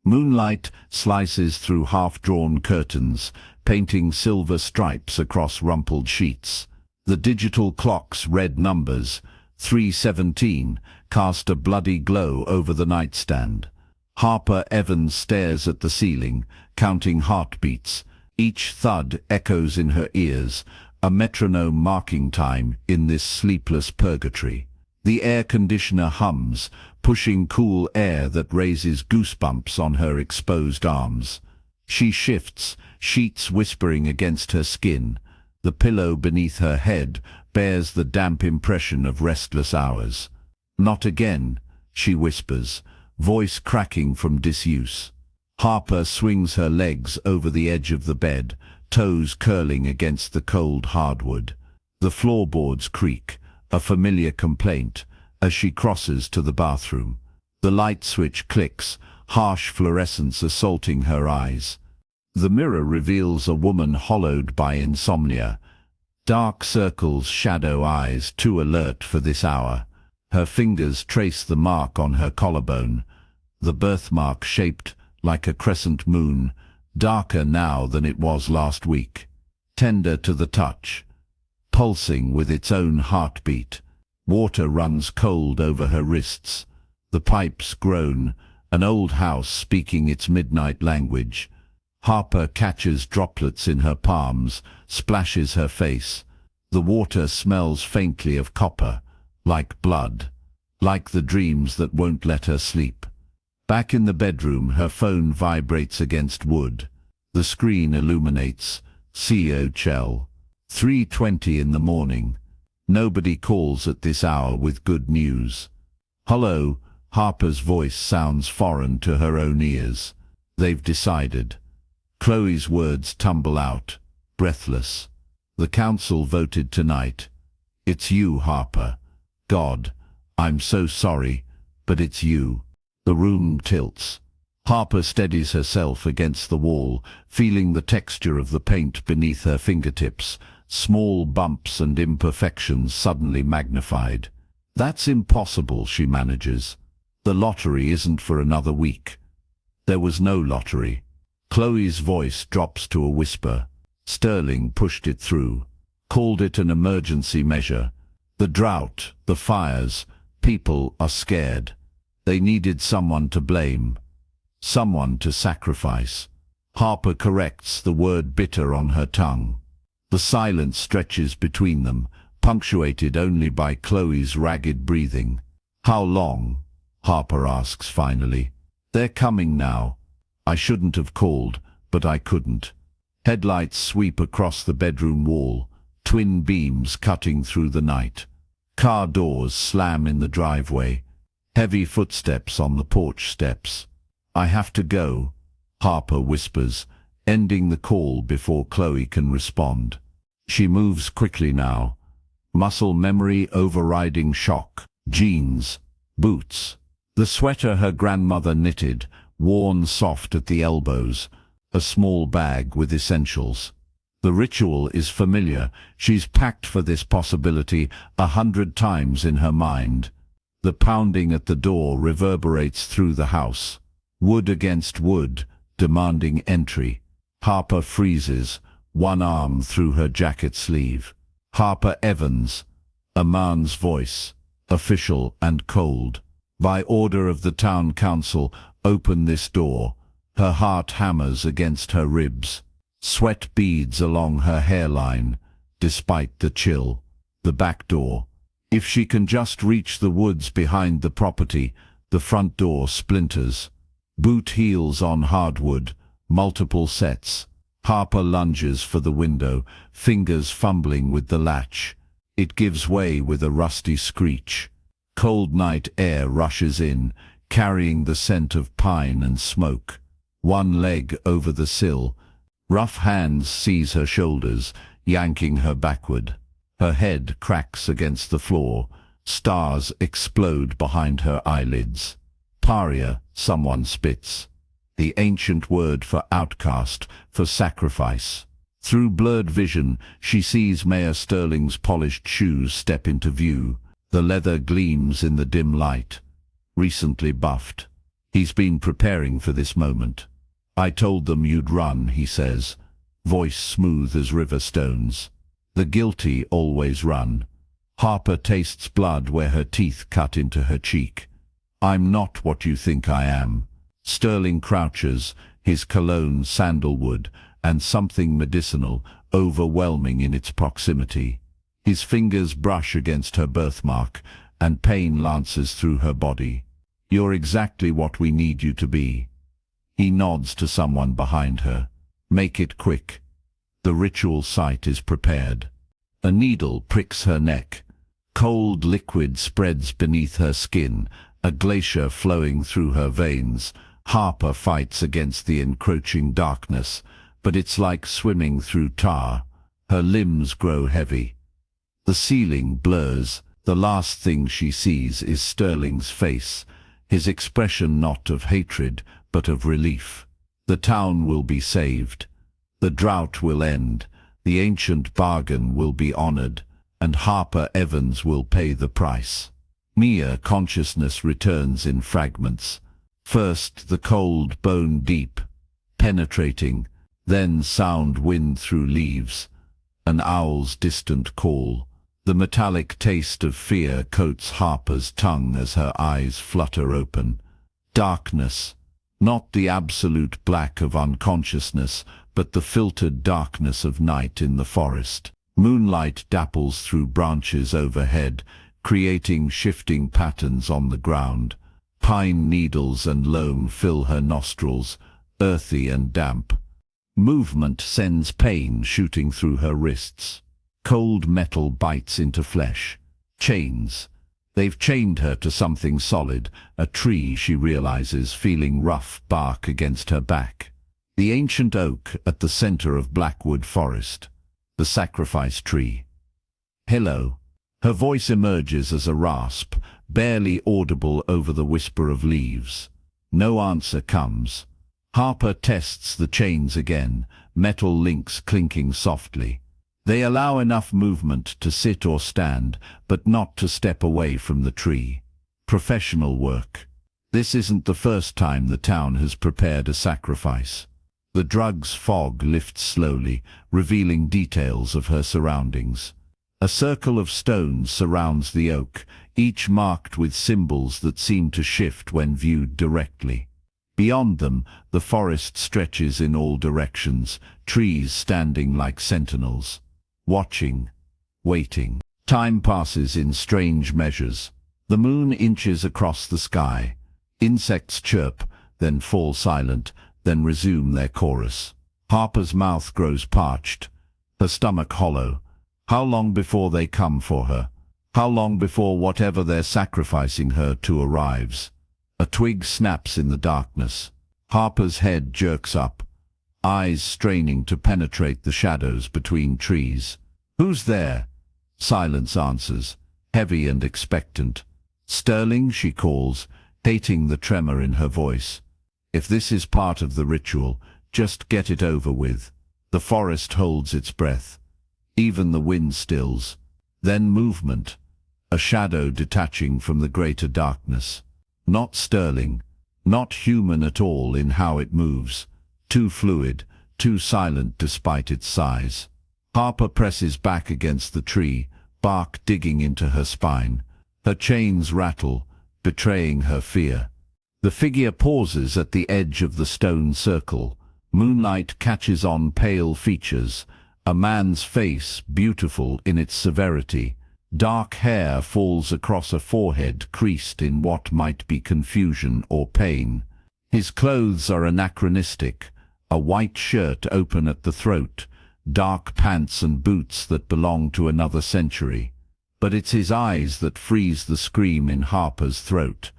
Moonlight slices through half-drawn curtains, painting silver stripes across rumpled sheets. The digital clock's red numbers, 3:17, cast a bloody glow over the nightstand. Harper Evans stares at the ceiling, counting heartbeats. Each thud echoes in her ears, a metronome marking time in this sleepless purgatory. The air conditioner hums, pushing cool air that raises goosebumps on her exposed arms. She shifts, sheets whispering against her skin. The pillow beneath her head bears the damp impression of restless hours. "Not again," she whispers, voice cracking from disuse. Harper swings her legs over the edge of the bed, toes curling against the cold hardwood. The floorboards creak, a familiar complaint, as she crosses to the bathroom. The light switch clicks, harsh fluorescence assaulting her eyes. The mirror reveals a woman hollowed by insomnia. Dark circles shadow eyes too alert for this hour. Her fingers trace the mark on her collarbone, the birthmark shaped like a crescent moon, darker now than it was last week. Tender to the touch, pulsing with its own heartbeat. Water runs cold over her wrists. The pipes groan, an old house speaking its midnight language. Harper catches droplets in her palms, splashes her face. The water smells faintly of copper, like blood, like the dreams that won't let her sleep. Back in the bedroom, her phone vibrates against wood. The screen illuminates. CEO Chell. 3:20 in the morning. Nobody calls at this hour with good news. "Hello," Harper's voice sounds foreign to her own ears. "They've decided." Chloe's words tumble out, breathless. "The council voted tonight. It's you, Harper. God, I'm so sorry, but it's you." The room tilts. Harper steadies herself against the wall, feeling the texture of the paint beneath her fingertips, small bumps and imperfections suddenly magnified. "That's impossible," she manages. "The lottery isn't for another week." There was no lottery. Chloe's voice drops to a whisper. Sterling pushed it through, called it an emergency measure. The drought, the fires, people are scared. They needed someone to blame, someone to sacrifice. Harper corrects, the word bitter on her tongue. The silence stretches between them, punctuated only by Chloe's ragged breathing. "How long?" Harper asks finally. "They're coming now. I shouldn't have called, but I couldn't." Headlights sweep across the bedroom wall, twin beams cutting through the night. Car doors slam in the driveway. Heavy footsteps on the porch steps. "I have to go," Harper whispers, ending the call before Chloe can respond. She moves quickly now, muscle memory overriding shock. Jeans, boots, the sweater her grandmother knitted, worn soft at the elbows, a small bag with essentials. The ritual is familiar. She's packed for this possibility 100 times in her mind. The pounding at the door reverberates through the house. Wood against wood, demanding entry. Harper freezes, one arm through her jacket sleeve. "Harper Evans," a man's voice, official and cold. "By order of the town council, open this door." Her heart hammers against her ribs. Sweat beads along her hairline, despite the chill. The back door. If she can just reach the woods behind the property, the front door splinters. Boot heels on hardwood, multiple sets. Harper lunges for the window, fingers fumbling with the latch. It gives way with a rusty screech. Cold night air rushes in, carrying the scent of pine and smoke. One leg over the sill. Rough hands seize her shoulders, yanking her backward. Her head cracks against the floor. Stars explode behind her eyelids. "Paria," someone spits. The ancient word for outcast, for sacrifice. Through blurred vision, she sees Mayor Sterling's polished shoes step into view. The leather gleams in the dim light. Recently buffed. He's been preparing for this moment. I told them you'd run, he says, voice smooth as river stones. The guilty always run. Harper tastes blood where her teeth cut into her cheek. I'm not what you think I am. Sterling crouches, his cologne sandalwood, and something medicinal, overwhelming in its proximity. His fingers brush against her birthmark, and pain lances through her body. You're exactly what we need you to be. He nods to someone behind her. Make it quick. The ritual site is prepared. A needle pricks her neck. Cold liquid spreads beneath her skin, a glacier flowing through her veins. Harper fights against the encroaching darkness, but it's like swimming through tar. Her limbs grow heavy. The ceiling blurs. The last thing she sees is Sterling's face, his expression not of hatred, but of relief. The town will be saved. The drought will end. The ancient bargain will be honored, and Harper Evans will pay the price. Mia consciousness returns in fragments. First the cold bone deep, penetrating, then sound wind through leaves, an owl's distant call. The metallic taste of fear coats Harper's tongue as her eyes flutter open. Darkness, not the absolute black of unconsciousness, but the filtered darkness of night in the forest. Moonlight dapples through branches overhead, creating shifting patterns on the ground. Pine needles and loam fill her nostrils, earthy and damp. Movement sends pain shooting through her wrists. Cold metal bites into flesh. Chains. They've chained her to something solid, a tree, she realizes, feeling rough bark against her back. The ancient oak at the center of Blackwood Forest. The sacrifice tree. Hello. Her voice emerges as a rasp, barely audible over the whisper of leaves. No answer comes. Harper tests the chains again, metal links clinking softly. They allow enough movement to sit or stand, but not to step away from the tree. Professional work. This isn't the first time the town has prepared a sacrifice. The drug's fog lifts slowly, revealing details of her surroundings. A circle of stones surrounds the oak, each marked with symbols that seem to shift when viewed directly. Beyond them, the forest stretches in all directions, trees standing like sentinels. Watching, waiting. Time passes in strange measures. The moon inches across the sky. Insects chirp, then fall silent, then resume their chorus. Harper's mouth grows parched, her stomach hollow. How long before they come for her? How long before whatever they're sacrificing her to arrives? A twig snaps in the darkness. Harper's head jerks up, eyes straining to penetrate the shadows between trees. Who's there? Silence answers, heavy and expectant. Sterling, she calls, hating the tremor in her voice. If this is part of the ritual, just get it over with. The forest holds its breath. Even the wind stills. Then movement, a shadow detaching from the greater darkness. Not Sterling, not human at all in how it moves. Too fluid, too silent despite its size. Harper presses back against the tree, bark digging into her spine. Her chains rattle, betraying her fear. The figure pauses at the edge of the stone circle. Moonlight catches on pale features. A man's face, beautiful in its severity. Dark hair falls across a forehead creased in what might be confusion or pain. His clothes are anachronistic. A white shirt open at the throat, dark pants and boots that belong to another century. But it's his eyes that freeze the scream in Harper's throat.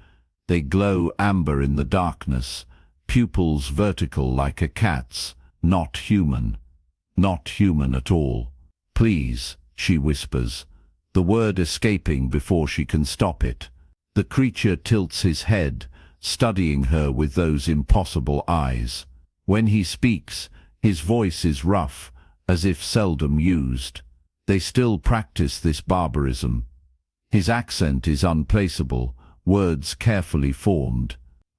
They glow amber in the darkness, pupils vertical like a cat's, not human. Not human at all. Please, she whispers, the word escaping before she can stop it. The creature tilts his head, studying her with those impossible eyes. When he speaks, his voice is rough, as if seldom used. They still practice this barbarism. His accent is unplaceable, words carefully formed.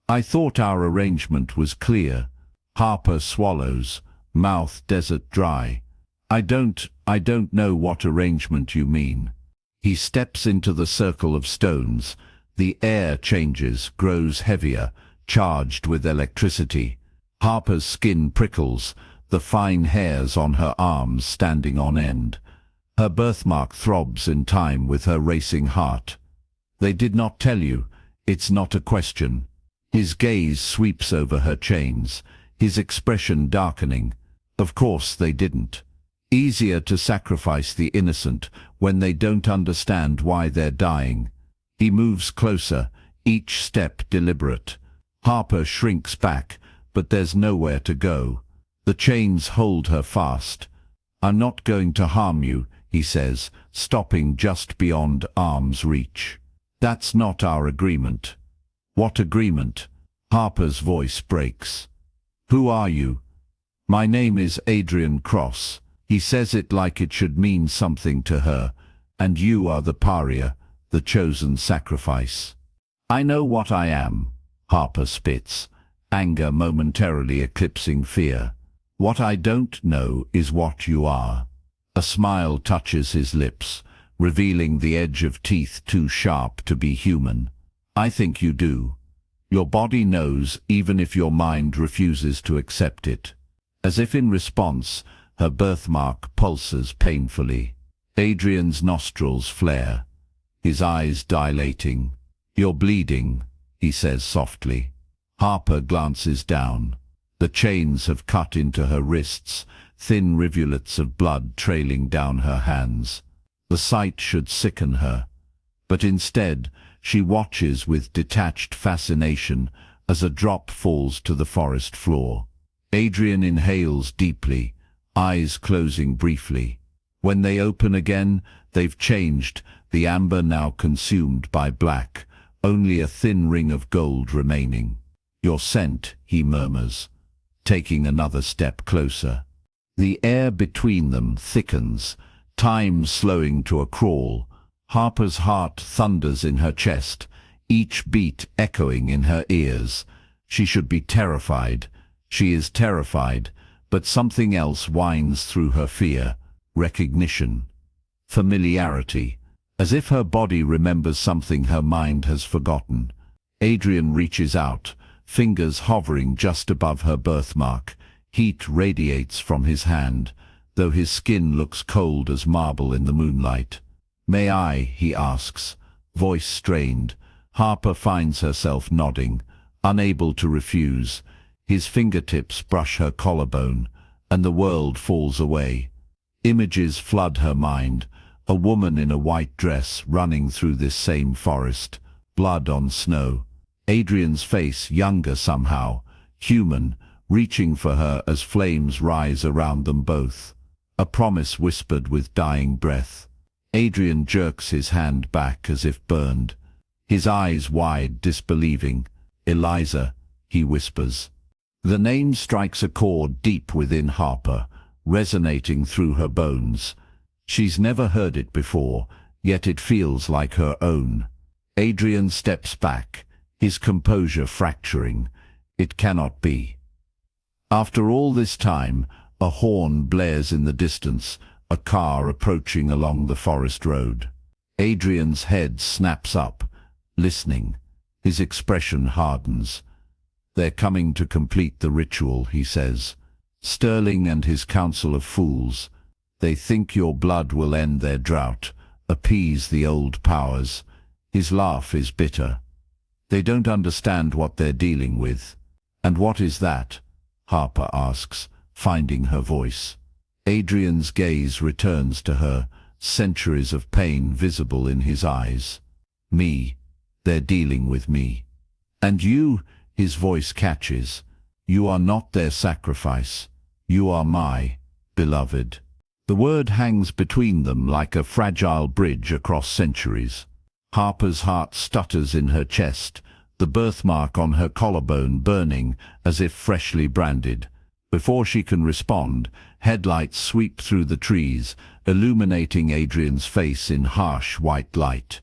I thought our arrangement was clear. Harper swallows, mouth desert dry. I don't know what arrangement you mean. He steps into the circle of stones. The air changes, grows heavier, charged with electricity. Harper's skin prickles, the fine hairs on her arms standing on end. Her birthmark throbs in time with her racing heart. They did not tell you. It's not a question. His gaze sweeps over her chains, his expression darkening. Of course they didn't. Easier to sacrifice the innocent when they don't understand why they're dying. He moves closer, each step deliberate. Harper shrinks back, but there's nowhere to go. The chains hold her fast. I'm not going to harm you, he says, stopping just beyond arm's reach. That's not our agreement. What agreement? Harper's voice breaks. Who are you? My name is Adrian Cross. He says it like it should mean something to her. And you are the pariah, the chosen sacrifice. I know what I am, Harper spits, anger momentarily eclipsing fear. What I don't know is what you are. A smile touches his lips, revealing the edge of teeth too sharp to be human. I think you do. Your body knows even if your mind refuses to accept it. As if in response, her birthmark pulses painfully. Adrian's nostrils flare, his eyes dilating. You're bleeding, he says softly. Harper glances down. The chains have cut into her wrists, thin rivulets of blood trailing down her hands. The sight should sicken her, but instead she watches with detached fascination as a drop falls to the forest floor. Adrian inhales deeply, eyes closing briefly. When they open again, they've changed, the amber now consumed by black, only a thin ring of gold remaining. Your scent, he murmurs, taking another step closer. The air between them thickens, time slowing to a crawl. Harper's heart thunders in her chest, each beat echoing in her ears. She should be terrified. She is terrified, but something else winds through her fear. Recognition. Familiarity. As if her body remembers something her mind has forgotten. Adrian reaches out, fingers hovering just above her birthmark. Heat radiates from his hand, though his skin looks cold as marble in the moonlight. May I, he asks, voice strained. Harper finds herself nodding, unable to refuse. His fingertips brush her collarbone, and the world falls away. Images flood her mind, a woman in a white dress running through this same forest, blood on snow. Adrian's face younger somehow, human, reaching for her as flames rise around them both. A promise whispered with dying breath. Adrian jerks his hand back as if burned, his eyes wide, disbelieving. Eliza, he whispers. The name strikes a chord deep within Harper, resonating through her bones. She's never heard it before, yet it feels like her own. Adrian steps back, his composure fracturing. It cannot be. After all this time, a horn blares in the distance, a car approaching along the forest road. Adrian's head snaps up, listening. His expression hardens. They're coming to complete the ritual, he says. Sterling and his council of fools. They think your blood will end their drought, appease the old powers. His laugh is bitter. They don't understand what they're dealing with. And what is that? Harper asks, finding her voice. Adrian's gaze returns to her, centuries of pain visible in his eyes. Me. They're dealing with me. And you, his voice catches. You are not their sacrifice. You are my beloved. The word hangs between them like a fragile bridge across centuries. Harper's heart stutters in her chest, the birthmark on her collarbone burning as if freshly branded. Before she can respond, headlights sweep through the trees, illuminating Adrian's face in harsh white light.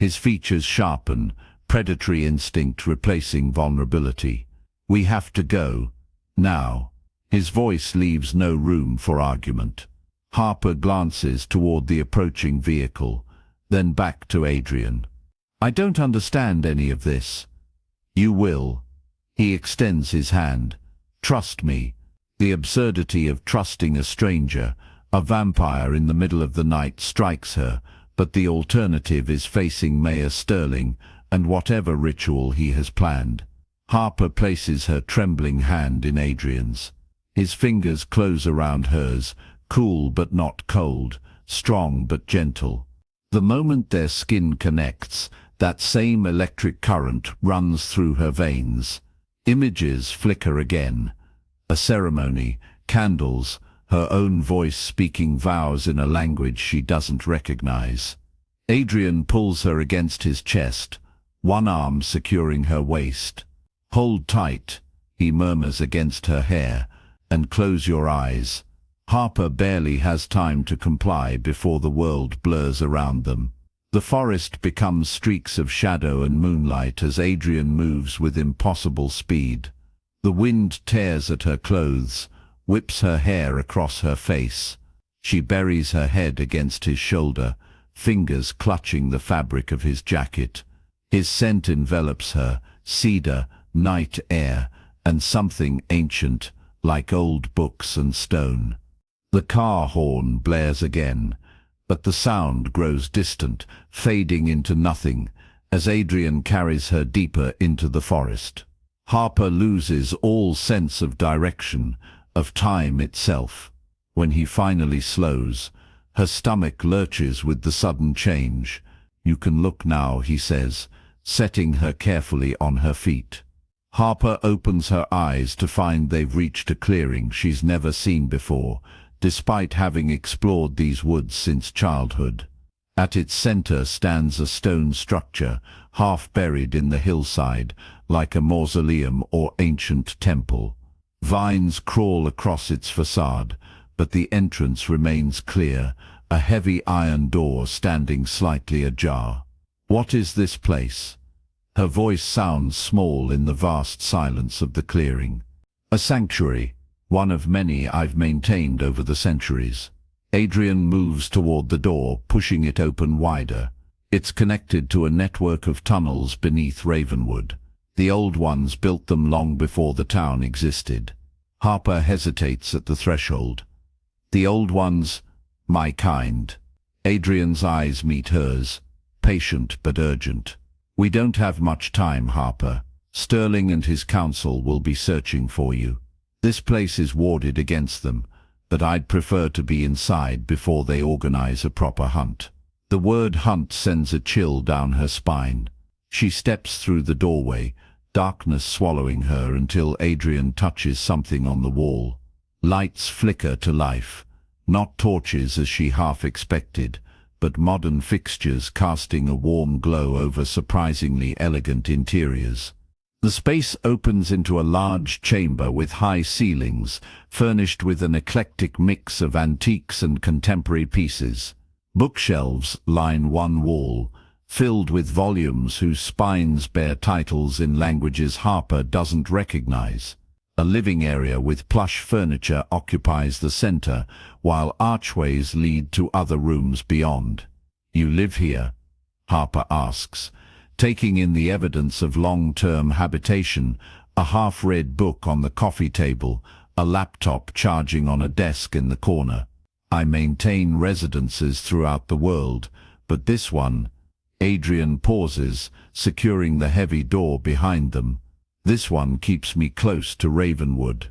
His features sharpen, predatory instinct replacing vulnerability. We have to go. Now. His voice leaves no room for argument. Harper glances toward the approaching vehicle, then back to Adrian. I don't understand any of this. You will. He extends his hand. Trust me. The absurdity of trusting a stranger, a vampire in the middle of the night, strikes her, but the alternative is facing Mayor Sterling and whatever ritual he has planned. Harper places her trembling hand in Adrian's. His fingers close around hers, cool but not cold, strong but gentle. The moment their skin connects, that same electric current runs through her veins. Images flicker again. A ceremony, candles, her own voice speaking vows in a language she doesn't recognize. Adrian pulls her against his chest, one arm securing her waist. Hold tight, he murmurs against her hair, and close your eyes. Harper barely has time to comply before the world blurs around them. The forest becomes streaks of shadow and moonlight as Adrian moves with impossible speed. The wind tears at her clothes, whips her hair across her face. She buries her head against his shoulder, fingers clutching the fabric of his jacket. His scent envelops her, cedar, night air, and something ancient, like old books and stone. The car horn blares again, but the sound grows distant, fading into nothing, as Adrian carries her deeper into the forest. Harper loses all sense of direction, of time itself. When he finally slows, her stomach lurches with the sudden change. You can look now, he says, setting her carefully on her feet. Harper opens her eyes to find they've reached a clearing she's never seen before, despite having explored these woods since childhood. At its center stands a stone structure, half buried in the hillside, like a mausoleum or ancient temple. Vines crawl across its facade, but the entrance remains clear, a heavy iron door standing slightly ajar. What is this place? Her voice sounds small in the vast silence of the clearing. A sanctuary, one of many I've maintained over the centuries. Adrian moves toward the door, pushing it open wider. It's connected to a network of tunnels beneath Ravenwood. The old ones built them long before the town existed. Harper hesitates at the threshold. The old ones, my kind. Adrian's eyes meet hers, patient but urgent. We don't have much time, Harper. Sterling and his council will be searching for you. This place is warded against them, but I'd prefer to be inside before they organize a proper hunt. The word hunt sends a chill down her spine. She steps through the doorway, darkness swallowing her until Adrian touches something on the wall. Lights flicker to life, not torches as she half expected, but modern fixtures casting a warm glow over surprisingly elegant interiors. The space opens into a large chamber with high ceilings, furnished with an eclectic mix of antiques and contemporary pieces. Bookshelves line one wall, filled with volumes whose spines bear titles in languages Harper doesn't recognize. A living area with plush furniture occupies the center, while archways lead to other rooms beyond. You live here? Harper asks, taking in the evidence of long-term habitation, a half-read book on the coffee table, a laptop charging on a desk in the corner. I maintain residences throughout the world, but this one... Adrian pauses, securing the heavy door behind them. This one keeps me close to Ravenwood.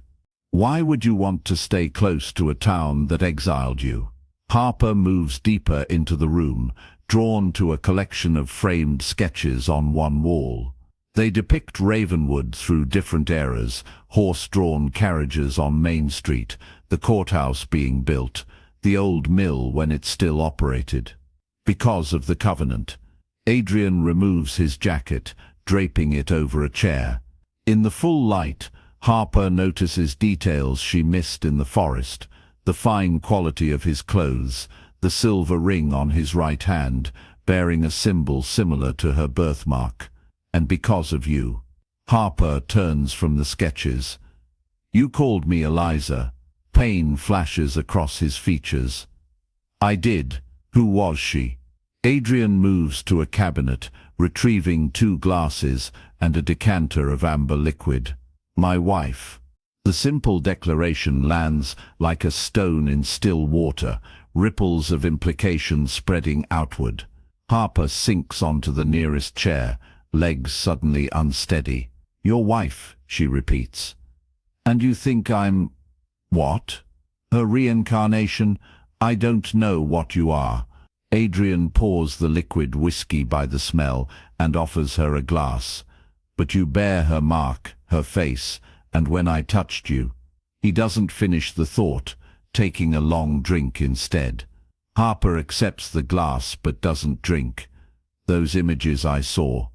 Why would you want to stay close to a town that exiled you? Harper moves deeper into the room, drawn to a collection of framed sketches on one wall. They depict Ravenwood through different eras, horse-drawn carriages on Main Street, the courthouse being built, the old mill when it still operated. Because of the Covenant. Adrian removes his jacket, draping it over a chair. In the full light, Harper notices details she missed in the forest, the fine quality of his clothes, the silver ring on his right hand, bearing a symbol similar to her birthmark. and because of you. Harper turns from the sketches. You called me Eliza. Pain flashes across his features. I did. Who was she? Adrian moves to a cabinet, retrieving 2 glasses and a decanter of amber liquid. My wife. The simple declaration lands like a stone in still water, ripples of implication spreading outward. Harper sinks onto the nearest chair, legs suddenly unsteady. Your wife, she repeats. And you think I'm... what? Her reincarnation? I don't know what you are. Adrian pours the liquid whiskey by the smell and offers her a glass. But you bear her mark, her face, and when I touched you. He doesn't finish the thought, taking a long drink instead. Harper accepts the glass but doesn't drink. Those images I saw.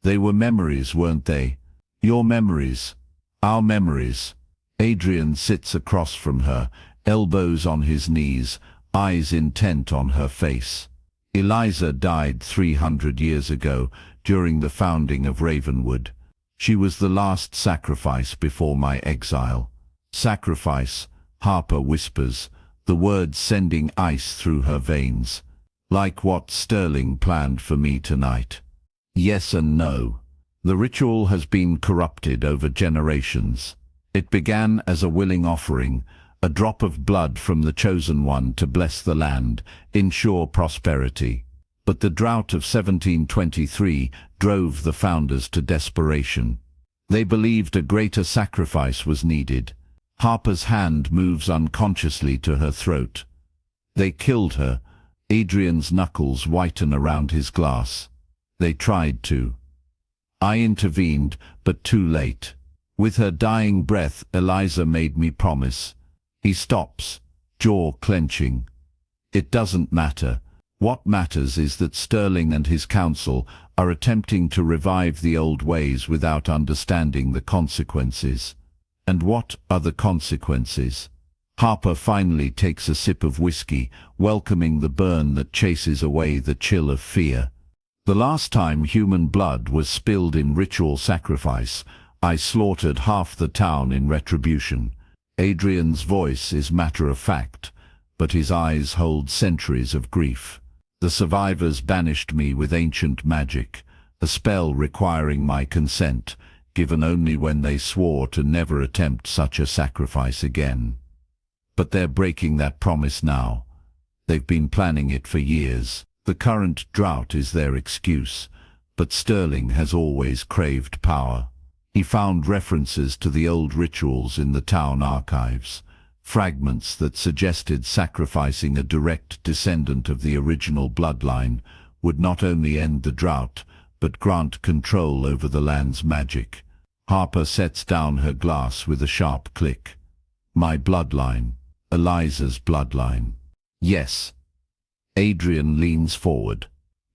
They were memories, weren't they? Your memories. Our memories. Adrian sits across from her, elbows on his knees, eyes intent on her face. Eliza died 300 years ago, during the founding of Ravenwood. She was the last sacrifice before my exile. Sacrifice, Harper whispers, the words sending ice through her veins. Like what Sterling planned for me tonight. Yes and no. The ritual has been corrupted over generations. It began as a willing offering, a drop of blood from the chosen one to bless the land, ensure prosperity. But the drought of 1723 drove the founders to desperation. They believed a greater sacrifice was needed. Harper's hand moves unconsciously to her throat. They killed her. Adrian's knuckles whiten around his glass. They tried to. I intervened, but too late. With her dying breath, Eliza made me promise. He stops, jaw clenching. It doesn't matter. What matters is that Sterling and his council are attempting to revive the old ways without understanding the consequences. And what are the consequences? Harper finally takes a sip of whiskey, welcoming the burn that chases away the chill of fear. The last time human blood was spilled in ritual sacrifice, I slaughtered half the town in retribution. Adrian's voice is matter-of-fact, but his eyes hold centuries of grief. The survivors banished me with ancient magic, a spell requiring my consent, given only when they swore to never attempt such a sacrifice again. But they're breaking that promise now. They've been planning it for years. The current drought is their excuse, but Sterling has always craved power. He found references to the old rituals in the town archives, fragments that suggested sacrificing a direct descendant of the original bloodline would not only end the drought, but grant control over the land's magic. Harper sets down her glass with a sharp click. My bloodline. Eliza's bloodline. Yes. Adrian leans forward.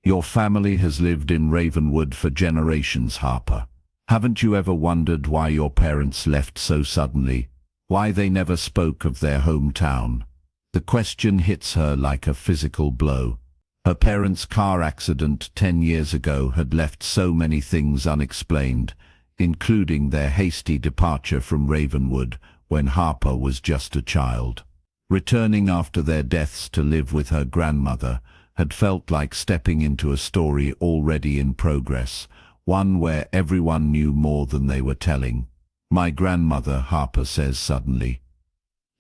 Your family has lived in Ravenwood for generations, Harper. Haven't you ever wondered why your parents left so suddenly? Why they never spoke of their hometown? The question hits her like a physical blow. Her parents' car accident 10 years ago had left so many things unexplained, including their hasty departure from Ravenwood when Harper was just a child. Returning after their deaths to live with her grandmother had felt like stepping into a story already in progress, one where everyone knew more than they were telling. My grandmother, Harper says suddenly.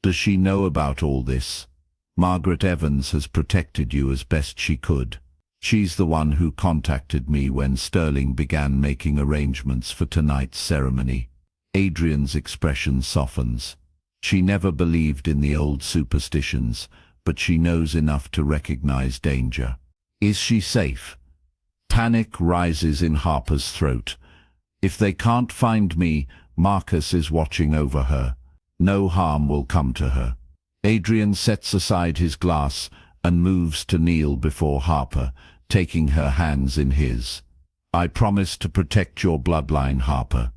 Does she know about all this? Margaret Evans has protected you as best she could. She's the one who contacted me when Sterling began making arrangements for tonight's ceremony. Adrian's expression softens. She never believed in the old superstitions, but she knows enough to recognize danger. Is she safe? Panic rises in Harper's throat. If they can't find me, Marcus is watching over her. No harm will come to her. Adrian sets aside his glass and moves to kneel before Harper, taking her hands in his. I promise to protect your bloodline, Harper.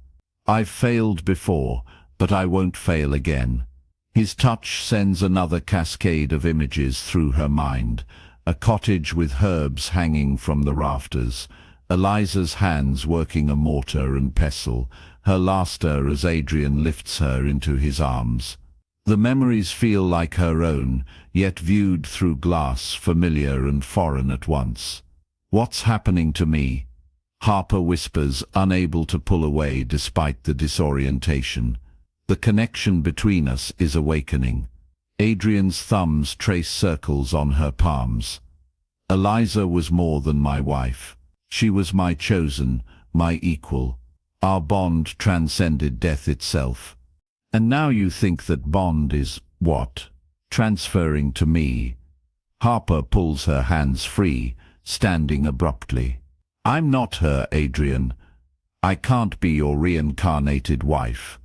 I've failed before, but I won't fail again. His touch sends another cascade of images through her mind. A cottage with herbs hanging from the rafters, Eliza's hands working a mortar and pestle, her laughter as Adrian lifts her into his arms. The memories feel like her own, yet viewed through glass, familiar and foreign at once. "What's happening to me?" Harper whispers, unable to pull away despite the disorientation. The connection between us is awakening. Adrian's thumbs trace circles on her palms. Eliza was more than my wife. She was my chosen, my equal. Our bond transcended death itself. And now you think that bond is, what? Transferring to me. Harper pulls her hands free, standing abruptly. "I'm not her, Adrian. I can't be your reincarnated wife.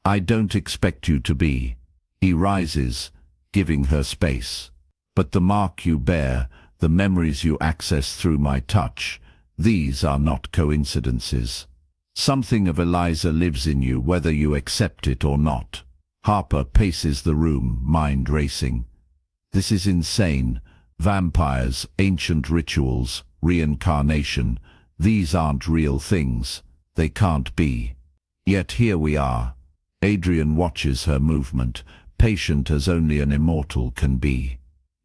I don't expect you to be." He rises, giving her space. "But the mark you bear, the memories you access through my touch, these are not coincidences. Something of Eliza lives in you, whether you accept it or not." Harper paces the room, mind racing. This is insane. Vampires, ancient rituals, reincarnation, these aren't real things. They can't be. Yet here we are. Adrian watches her movement, patient as only an immortal can be.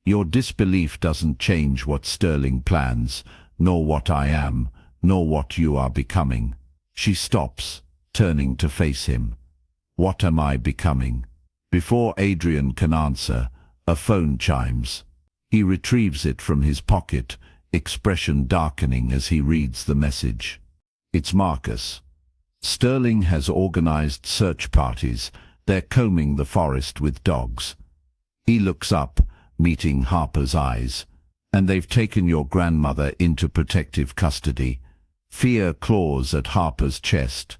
"Your disbelief doesn't change what Sterling plans, nor what I am, nor what you are becoming." She stops, turning to face him. "What am I becoming?" Before Adrian can answer, a phone chimes. He retrieves it from his pocket, expression darkening as he reads the message. It's Marcus. "Sterling has organized search parties. They're combing the forest with dogs." He looks up, meeting Harper's eyes. "And they've taken your grandmother into protective custody." Fear claws at Harper's chest.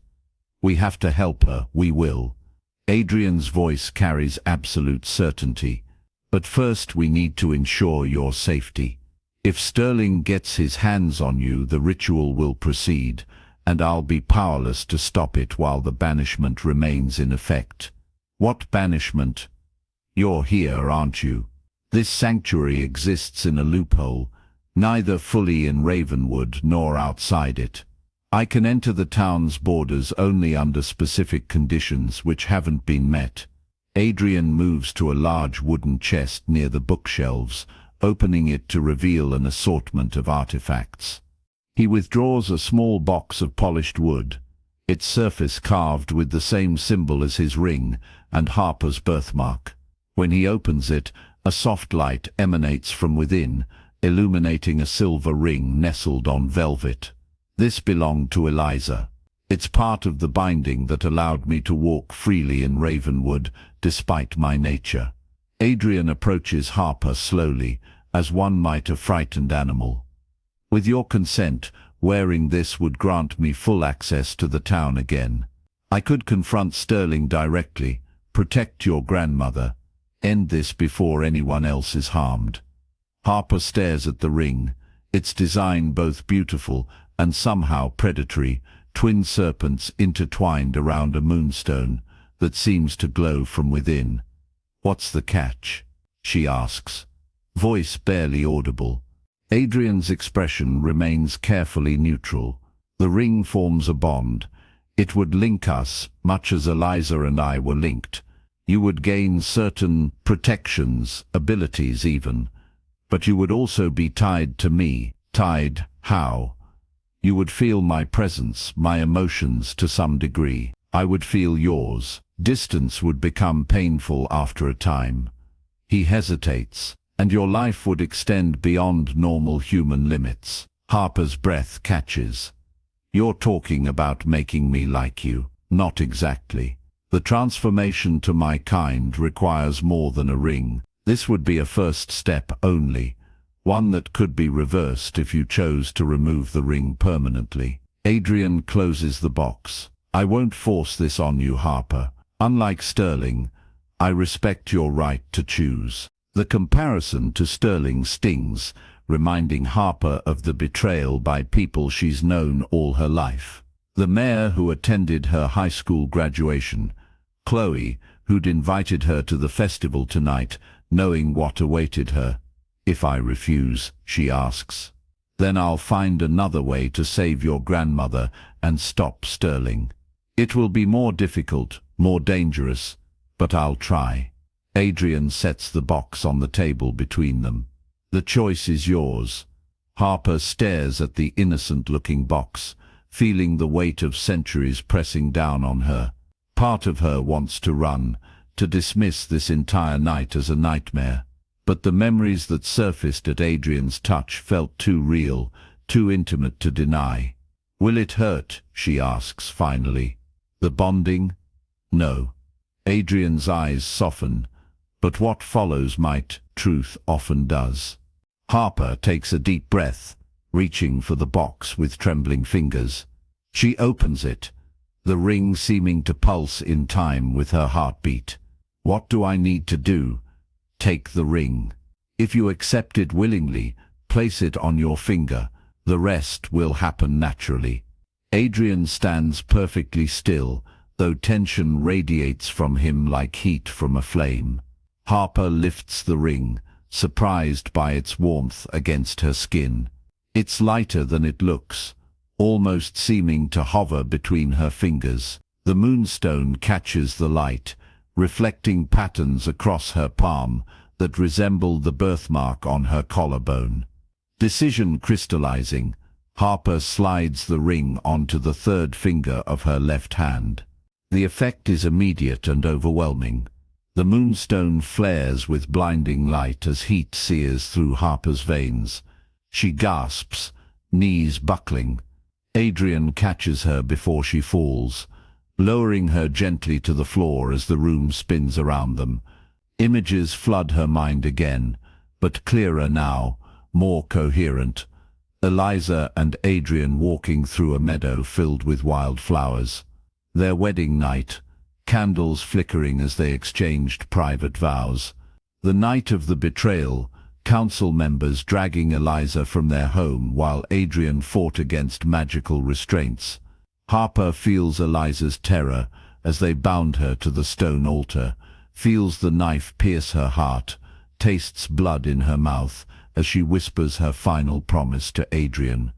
"We have to help her, we will." Adrian's voice carries absolute certainty. "But first we need to ensure your safety. If Sterling gets his hands on you, the ritual will proceed, and I'll be powerless to stop it while the banishment remains in effect." "What banishment?" "You're here, aren't you? This sanctuary exists in a loophole, neither fully in Ravenwood nor outside it. I can enter the town's borders only under specific conditions which haven't been met." Adrian moves to a large wooden chest near the bookshelves, opening it to reveal an assortment of artifacts. He withdraws a small box of polished wood, its surface carved with the same symbol as his ring and Harper's birthmark. When he opens it, a soft light emanates from within, illuminating a silver ring nestled on velvet. This belonged to Eliza. It's part of the binding that allowed me to walk freely in Ravenwood, despite my nature. Adrian approaches Harper slowly, as one might a frightened animal. "With your consent, wearing this would grant me full access to the town again. I could confront Sterling directly, protect your grandmother, end this before anyone else is harmed." Harper stares at the ring, its design both beautiful and somehow predatory, twin serpents intertwined around a moonstone that seems to glow from within. "What's the catch?" she asks, voice barely audible. Adrian's expression remains carefully neutral. "The ring forms a bond. It would link us, much as Eliza and I were linked. You would gain certain protections, abilities even. But you would also be tied to me." "Tied how?" "You would feel my presence, my emotions to some degree. I would feel yours. Distance would become painful after a time." He hesitates. "And your life would extend beyond normal human limits." Harper's breath catches. "You're talking about making me like you." "Not exactly. The transformation to my kind requires more than a ring. This would be a first step only, one that could be reversed if you chose to remove the ring permanently." Adrian closes the box. "I won't force this on you, Harper. Unlike Sterling, I respect your right to choose." The comparison to Sterling stings, reminding Harper of the betrayal by people she's known all her life. The mayor who attended her high school graduation, Chloe, who'd invited her to the festival tonight, knowing what awaited her. "If I refuse," she asks. Then I'll find another way to save your grandmother and stop Sterling. It will be more difficult, more dangerous, but I'll try. Adrian sets the box on the table between them. The choice is yours. Harper stares at the innocent-looking box, feeling the weight of centuries pressing down on her. Part of her wants to run, to dismiss this entire night as a nightmare. But the memories that surfaced at Adrian's touch felt too real, too intimate to deny. Will it hurt? She asks finally. The bonding? No. Adrian's eyes soften, but what follows might. Truth often does. Harper takes a deep breath, reaching for the box with trembling fingers. She opens it, the ring seeming to pulse in time with her heartbeat. What do I need to do? Take the ring. If you accept it willingly, place it on your finger. The rest will happen naturally. Adrian stands perfectly still, though tension radiates from him like heat from a flame. Harper lifts the ring, surprised by its warmth against her skin. It's lighter than it looks, almost seeming to hover between her fingers. The moonstone catches the light, reflecting patterns across her palm that resemble the birthmark on her collarbone. Decision crystallizing, Harper slides the ring onto the third finger of her left hand. The effect is immediate and overwhelming. The moonstone flares with blinding light as heat sears through Harper's veins. She gasps, knees buckling. Adrian catches her before she falls, lowering her gently to the floor as the room spins around them. Images flood her mind again, but clearer now, more coherent. Eliza and Adrian walking through a meadow filled with wildflowers. Their wedding night, candles flickering as they exchanged private vows. The night of the betrayal, council members dragging Eliza from their home while Adrian fought against magical restraints. Harper feels Eliza's terror as they bound her to the stone altar, feels the knife pierce her heart, tastes blood in her mouth as she whispers her final promise to Adrian.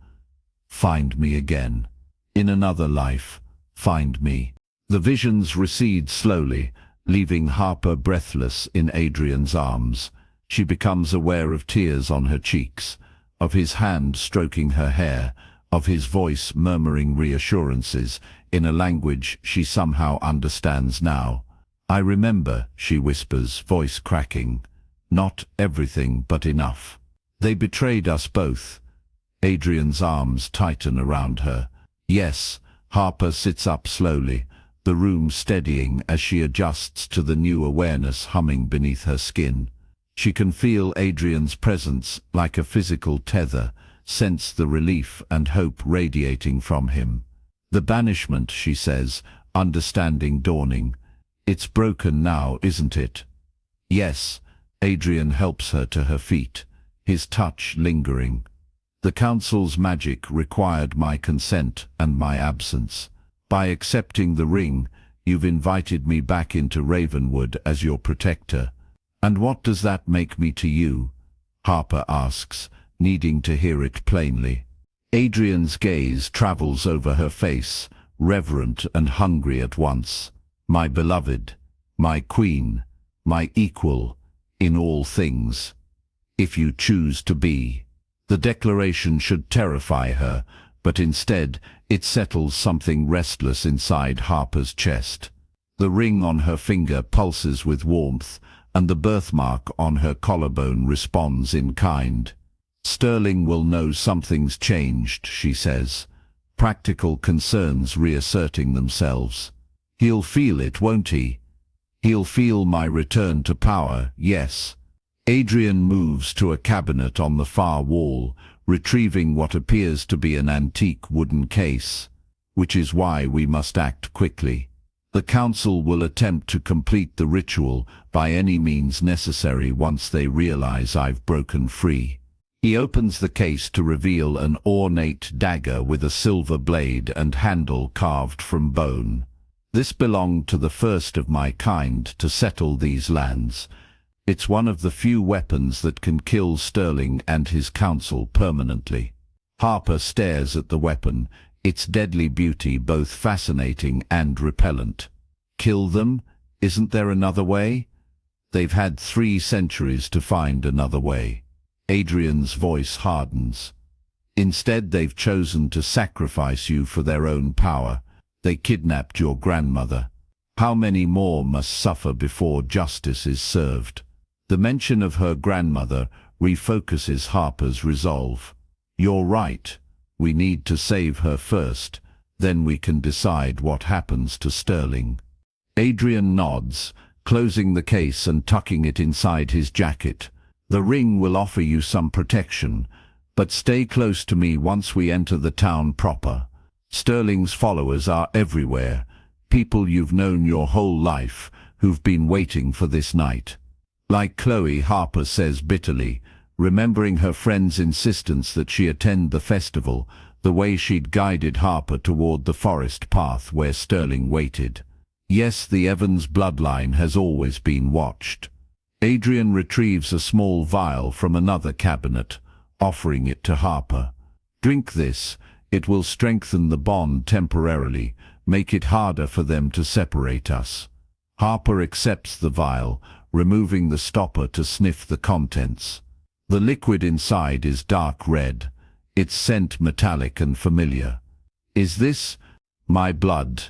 Find me again. In another life, find me. The visions recede slowly, leaving Harper breathless in Adrian's arms. She becomes aware of tears on her cheeks, of his hand stroking her hair, of his voice murmuring reassurances in a language she somehow understands now. I remember, she whispers, voice cracking. Not everything, but enough. They betrayed us both. Adrian's arms tighten around her. Yes. Harper sits up slowly, the room steadying as she adjusts to the new awareness humming beneath her skin. She can feel Adrian's presence like a physical tether, sense the relief and hope radiating from him. The banishment, she says, understanding dawning. It's broken now, isn't it? Yes. Adrian helps her to her feet, his touch lingering. The council's magic required my consent and my absence. By accepting the ring, you've invited me back into Ravenwood as your protector. And what does that make me to you? Harper asks, needing to hear it plainly. Adrian's gaze travels over her face, reverent and hungry at once. My beloved, my queen, my equal, in all things. If you choose to be. The declaration should terrify her, but instead it settles something restless inside Harper's chest. The ring on her finger pulses with warmth, and the birthmark on her collarbone responds in kind. Sterling will know something's changed, she says, practical concerns reasserting themselves. He'll feel it, won't he? He'll feel my return to power, yes. Adrian moves to a cabinet on the far wall, retrieving what appears to be an antique wooden case, which is why we must act quickly. The council will attempt to complete the ritual by any means necessary once they realize I've broken free. He opens the case to reveal an ornate dagger with a silver blade and handle carved from bone. This belonged to the first of my kind to settle these lands. It's one of the few weapons that can kill Sterling and his council permanently. Harper stares at the weapon, its deadly beauty both fascinating and repellent. Kill them? Isn't there another way? They've had 3 centuries to find another way. Adrian's voice hardens. Instead, they've chosen to sacrifice you for their own power. They kidnapped your grandmother. How many more must suffer before justice is served? The mention of her grandmother refocuses Harper's resolve. You're right. We need to save her first. Then we can decide what happens to Sterling. Adrian nods, closing the case and tucking it inside his jacket. The ring will offer you some protection, but stay close to me once we enter the town proper. Sterling's followers are everywhere, people you've known your whole life, who've been waiting for this night. Like Chloe, Harper says bitterly, remembering her friend's insistence that she attend the festival, the way she'd guided Harper toward the forest path where Sterling waited. Yes, the Evans bloodline has always been watched. Adrian retrieves a small vial from another cabinet, offering it to Harper. Drink this. It will strengthen the bond temporarily, make it harder for them to separate us. Harper accepts the vial, removing the stopper to sniff the contents. The liquid inside is dark red, its scent metallic and familiar. Is this my blood?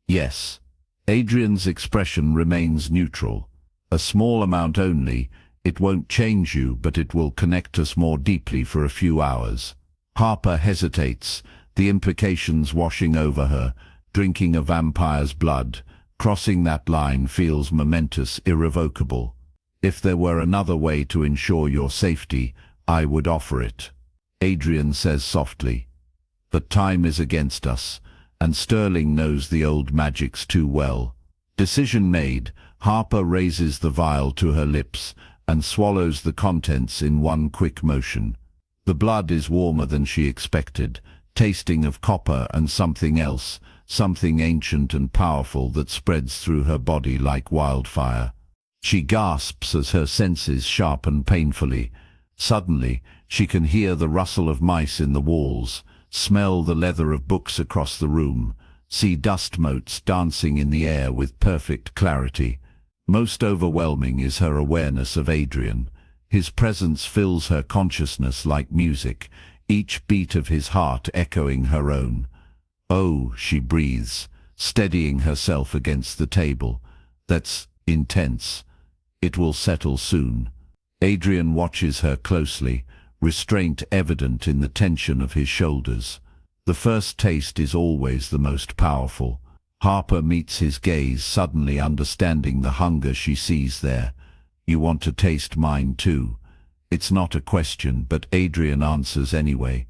Yes. Adrian's expression remains neutral. A small amount only. It won't change you, but it will connect us more deeply for a few hours. Harper hesitates, the implications washing over her. Drinking a vampire's blood, crossing that line feels momentous, irrevocable. If there were another way to ensure your safety, I would offer it. Adrian says softly. But time is against us, and Sterling knows the old magics too well. Decision made, Harper raises the vial to her lips and swallows the contents in one quick motion. The blood is warmer than she expected, tasting of copper and something else, something ancient and powerful that spreads through her body like wildfire. She gasps as her senses sharpen painfully. Suddenly, she can hear the rustle of mice in the walls, smell the leather of books across the room, see dust motes dancing in the air with perfect clarity. Most overwhelming is her awareness of Adrian. His presence fills her consciousness like music, each beat of his heart echoing her own. Oh, she breathes, steadying herself against the table. That's intense. It will settle soon. Adrian watches her closely, restraint evident in the tension of his shoulders. The first taste is always the most powerful. Harper meets his gaze, suddenly understanding the hunger she sees there. You want to taste mine too. It's not a question, but Adrian answers anyway.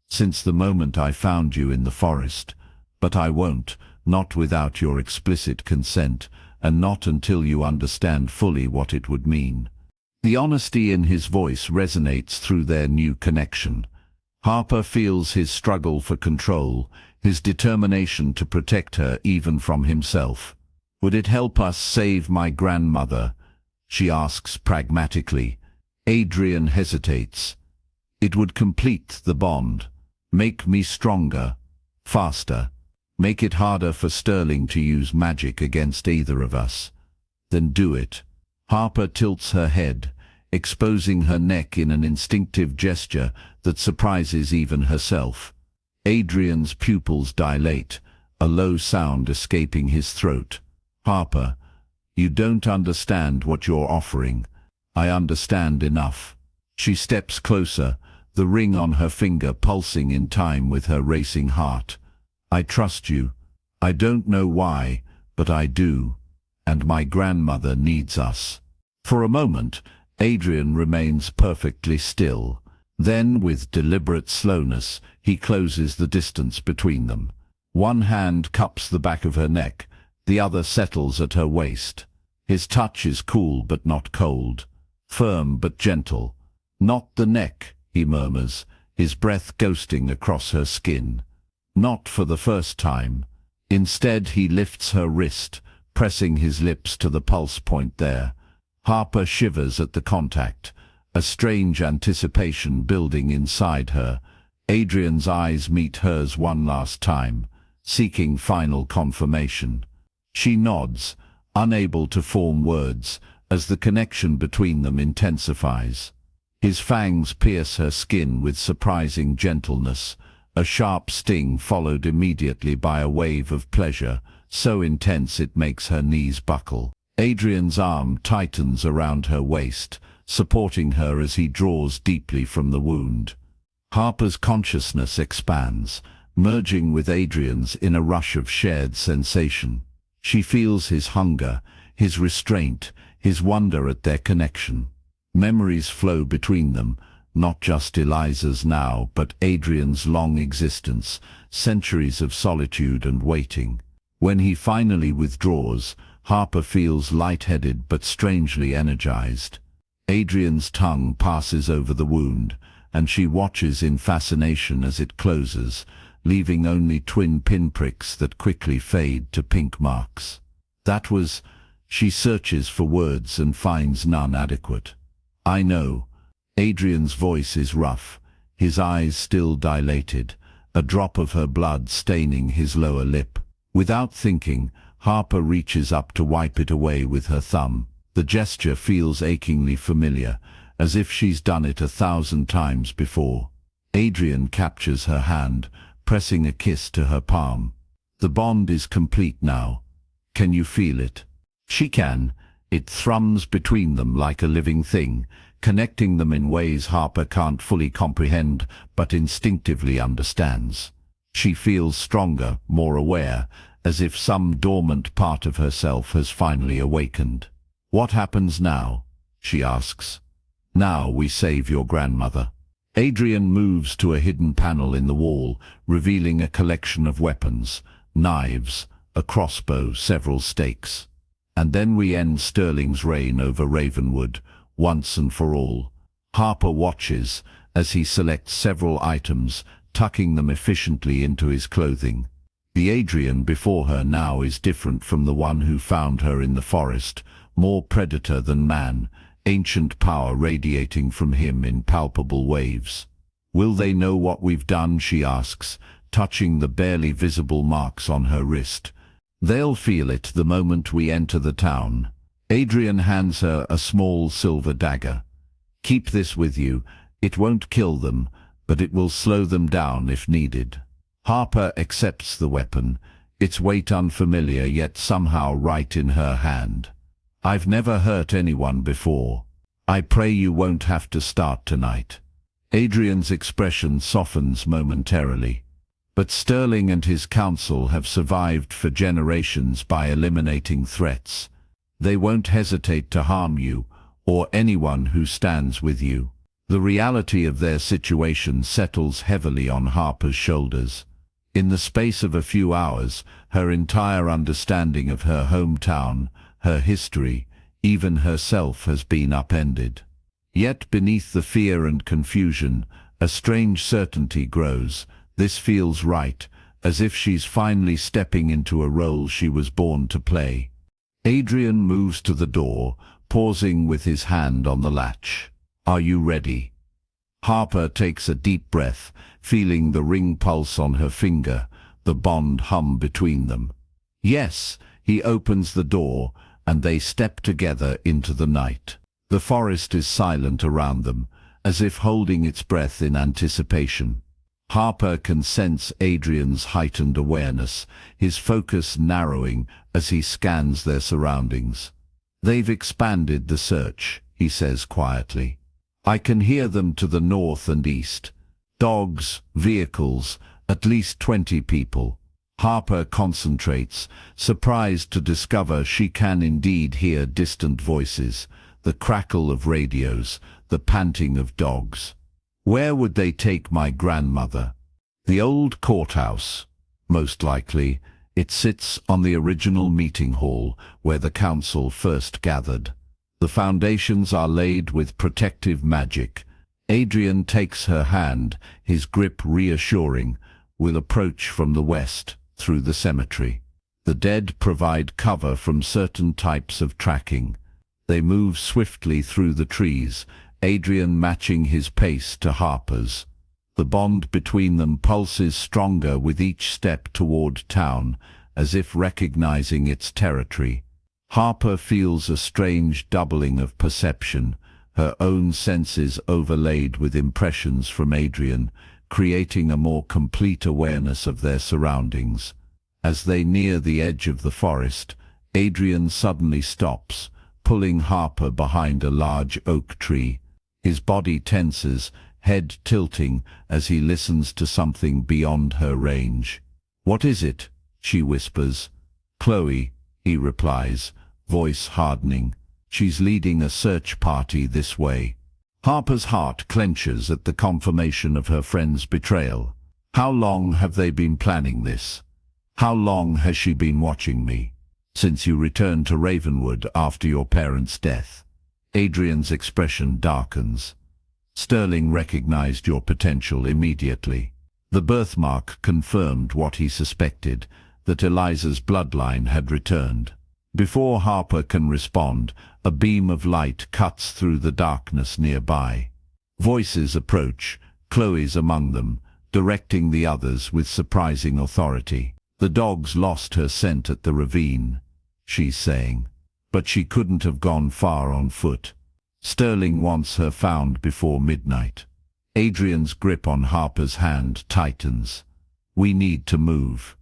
Since the moment I found you in the forest. But I won't, not without your explicit consent, and not until you understand fully what it would mean. The honesty in his voice resonates through their new connection. Harper feels his struggle for control, his determination to protect her even from himself. Would it help us save my grandmother? She asks pragmatically. Adrian hesitates. It would complete the bond. Make me stronger, faster. Make it harder for Sterling to use magic against either of us. Then do it. Harper tilts her head, exposing her neck in an instinctive gesture that surprises even herself. Adrian's pupils dilate, a low sound escaping his throat. Harper, you don't understand what you're offering. I understand enough. She steps closer, the ring on her finger pulsing in time with her racing heart. I trust you. I don't know why, but I do. And my grandmother needs us. For a moment, Adrian remains perfectly still. Then, with deliberate slowness, he closes the distance between them. One hand cups the back of her neck, the other settles at her waist. His touch is cool but not cold, firm but gentle. Not the neck, he murmurs, his breath ghosting across her skin. Not for the first time. Instead, he lifts her wrist, pressing his lips to the pulse point there. Harper shivers at the contact, a strange anticipation building inside her. Adrian's eyes meet hers one last time, seeking final confirmation. She nods, unable to form words, as the connection between them intensifies. His fangs pierce her skin with surprising gentleness, a sharp sting followed immediately by a wave of pleasure, so intense it makes her knees buckle. Adrian's arm tightens around her waist, supporting her as he draws deeply from the wound. Harper's consciousness expands, merging with Adrian's in a rush of shared sensation. She feels his hunger, his restraint, his wonder at their connection. Memories flow between them, not just Eliza's now, but Adrian's long existence, centuries of solitude and waiting. When he finally withdraws, Harper feels lightheaded but strangely energized. Adrian's tongue passes over the wound, and she watches in fascination as it closes, leaving only twin pinpricks that quickly fade to pink marks. That was... She searches for words and finds none adequate. I know. Adrian's voice is rough, his eyes still dilated, a drop of her blood staining his lower lip. Without thinking, Harper reaches up to wipe it away with her thumb. The gesture feels achingly familiar, as if she's done it 1,000 times before. Adrian captures her hand, pressing a kiss to her palm. The bond is complete now. Can you feel it? She can. It thrums between them like a living thing, connecting them in ways Harper can't fully comprehend but instinctively understands. She feels stronger, more aware, as if some dormant part of herself has finally awakened. What happens now? She asks. Now we save your grandmother. Adrian moves to a hidden panel in the wall, revealing a collection of weapons, knives, a crossbow, several stakes. And then we end Sterling's reign over Ravenwood, once and for all. Harper watches as he selects several items, tucking them efficiently into his clothing. The Adrian before her now is different from the one who found her in the forest, more predator than man, ancient power radiating from him in palpable waves. Will they know what we've done, she asks, touching the barely visible marks on her wrist. They'll feel it the moment we enter the town. Adrian hands her a small silver dagger. Keep this with you. It won't kill them, but it will slow them down if needed. Harper accepts the weapon, its weight unfamiliar yet somehow right in her hand. I've never hurt anyone before. I pray you won't have to start tonight. Adrian's expression softens momentarily. But Sterling and his council have survived for generations by eliminating threats. They won't hesitate to harm you, or anyone who stands with you. The reality of their situation settles heavily on Harper's shoulders. In the space of a few hours, her entire understanding of her hometown, her history, even herself has been upended. Yet beneath the fear and confusion, a strange certainty grows. This feels right, as if she's finally stepping into a role she was born to play. Adrian moves to the door, pausing with his hand on the latch. Are you ready? Harper takes a deep breath, feeling the ring pulse on her finger, the bond hum between them. Yes, he opens the door, and they step together into the night. The forest is silent around them, as if holding its breath in anticipation. Harper can sense Adrian's heightened awareness, his focus narrowing as he scans their surroundings. They've expanded the search, he says quietly. I can hear them to the north and east. Dogs, vehicles, at least 20 people. Harper concentrates, surprised to discover she can indeed hear distant voices, the crackle of radios, the panting of dogs. Where would they take my grandmother? The old courthouse. Most likely, it sits on the original meeting hall where the council first gathered. The foundations are laid with protective magic. Adrian takes her hand, his grip reassuring, will approach from the west, through the cemetery. The dead provide cover from certain types of tracking. They move swiftly through the trees, Adrian matching his pace to Harper's. The bond between them pulses stronger with each step toward town, as if recognizing its territory. Harper feels a strange doubling of perception, her own senses overlaid with impressions from Adrian, creating a more complete awareness of their surroundings. As they near the edge of the forest, Adrian suddenly stops, pulling Harper behind a large oak tree. His body tenses, head tilting as he listens to something beyond her range. "What is it?" she whispers. "Chloe," he replies, voice hardening. "She's leading a search party this way." Harper's heart clenches at the confirmation of her friend's betrayal. How long have they been planning this? How long has she been watching me? "Since you returned to Ravenwood after your parents' death." Adrian's expression darkens. "Sterling recognized your potential immediately." The birthmark confirmed what he suspected, that Eliza's bloodline had returned. Before Harper can respond, a beam of light cuts through the darkness nearby. Voices approach, Chloe's among them, directing the others with surprising authority. "The dogs lost her scent at the ravine," she's saying. "But she couldn't have gone far on foot. Sterling wants her found before midnight." Adrian's grip on Harper's hand tightens. "We need to move.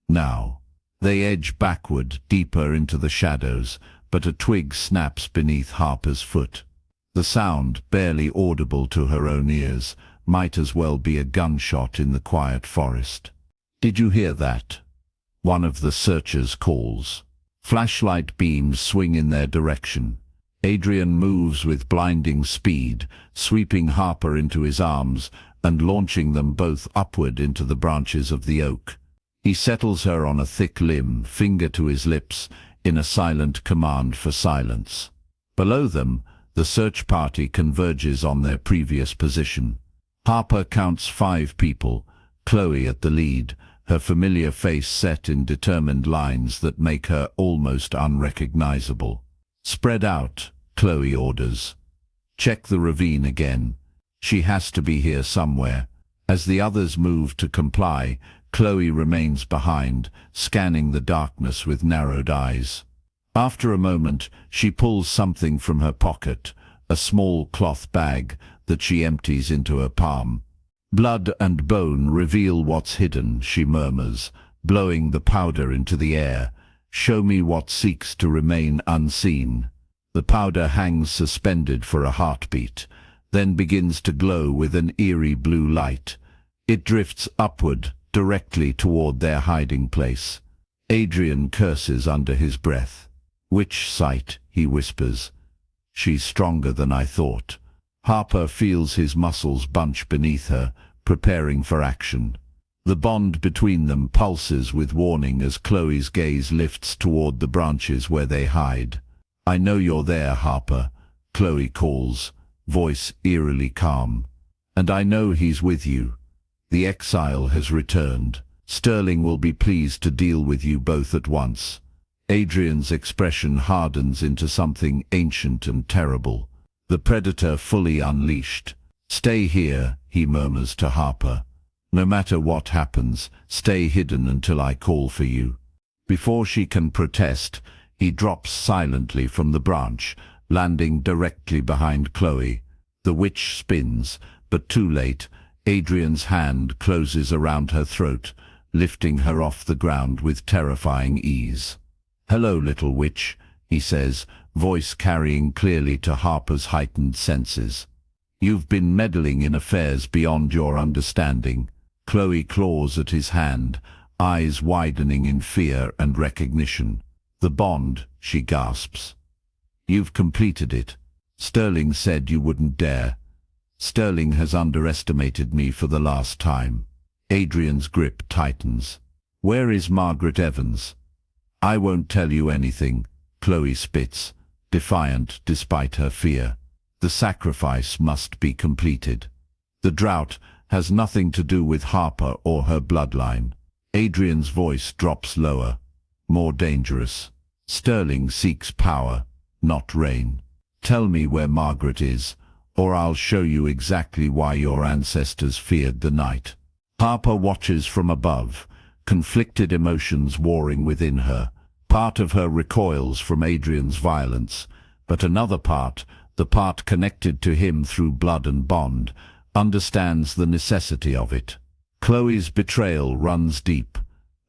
Now." They edge backward, deeper into the shadows, but a twig snaps beneath Harper's foot. The sound, barely audible to her own ears, might as well be a gunshot in the quiet forest. "Did you hear that?" one of the searchers calls. Flashlight beams swing in their direction. Adrian moves with blinding speed, sweeping Harper into his arms and launching them both upward into the branches of the oak. He settles her on a thick limb, finger to his lips, in a silent command for silence. Below them, the search party converges on their previous position. Harper counts 5 people, Chloe at the lead, her familiar face set in determined lines that make her almost unrecognizable. "Spread out," Chloe orders. "Check the ravine again. She has to be here somewhere." As the others move to comply, Chloe remains behind, scanning the darkness with narrowed eyes. After a moment, she pulls something from her pocket, a small cloth bag that she empties into her palm. "Blood and bone reveal what's hidden," she murmurs, blowing the powder into the air. "Show me what seeks to remain unseen." The powder hangs suspended for a heartbeat, then begins to glow with an eerie blue light. It drifts upward, directly toward their hiding place. Adrian curses under his breath. "Witch sight," he whispers. "She's stronger than I thought." Harper feels his muscles bunch beneath her, preparing for action. The bond between them pulses with warning as Chloe's gaze lifts toward the branches where they hide. "I know you're there, Harper," Chloe calls, voice eerily calm. "And I know he's with you. The Exile has returned. Sterling will be pleased to deal with you both at once." Adrian's expression hardens into something ancient and terrible. The predator fully unleashed. "Stay here," he murmurs to Harper. "No matter what happens, stay hidden until I call for you." Before she can protest, he drops silently from the branch, landing directly behind Chloe. The witch spins, but too late. Adrian's hand closes around her throat, lifting her off the ground with terrifying ease. "Hello, little witch," he says, voice carrying clearly to Harper's heightened senses. "You've been meddling in affairs beyond your understanding." Chloe claws at his hand, eyes widening in fear and recognition. "The bond," she gasps. "You've completed it. Sterling said you wouldn't dare. Sterling has underestimated me for the last time." Adrian's grip tightens. "Where is Margaret Evans?" "I won't tell you anything," Chloe spits, defiant despite her fear. "The sacrifice must be completed. The Drought has nothing to do with Harper or her bloodline." Adrian's voice drops lower, more dangerous. "Sterling seeks power, not reign. Tell me where Margaret is, or I'll show you exactly why your ancestors feared the night. Harper watches from above, conflicted emotions warring within her. Part of her recoils from Adrian's violence, but another part, the part connected to him through blood and bond, understands the necessity of it. Chloe's betrayal runs deep,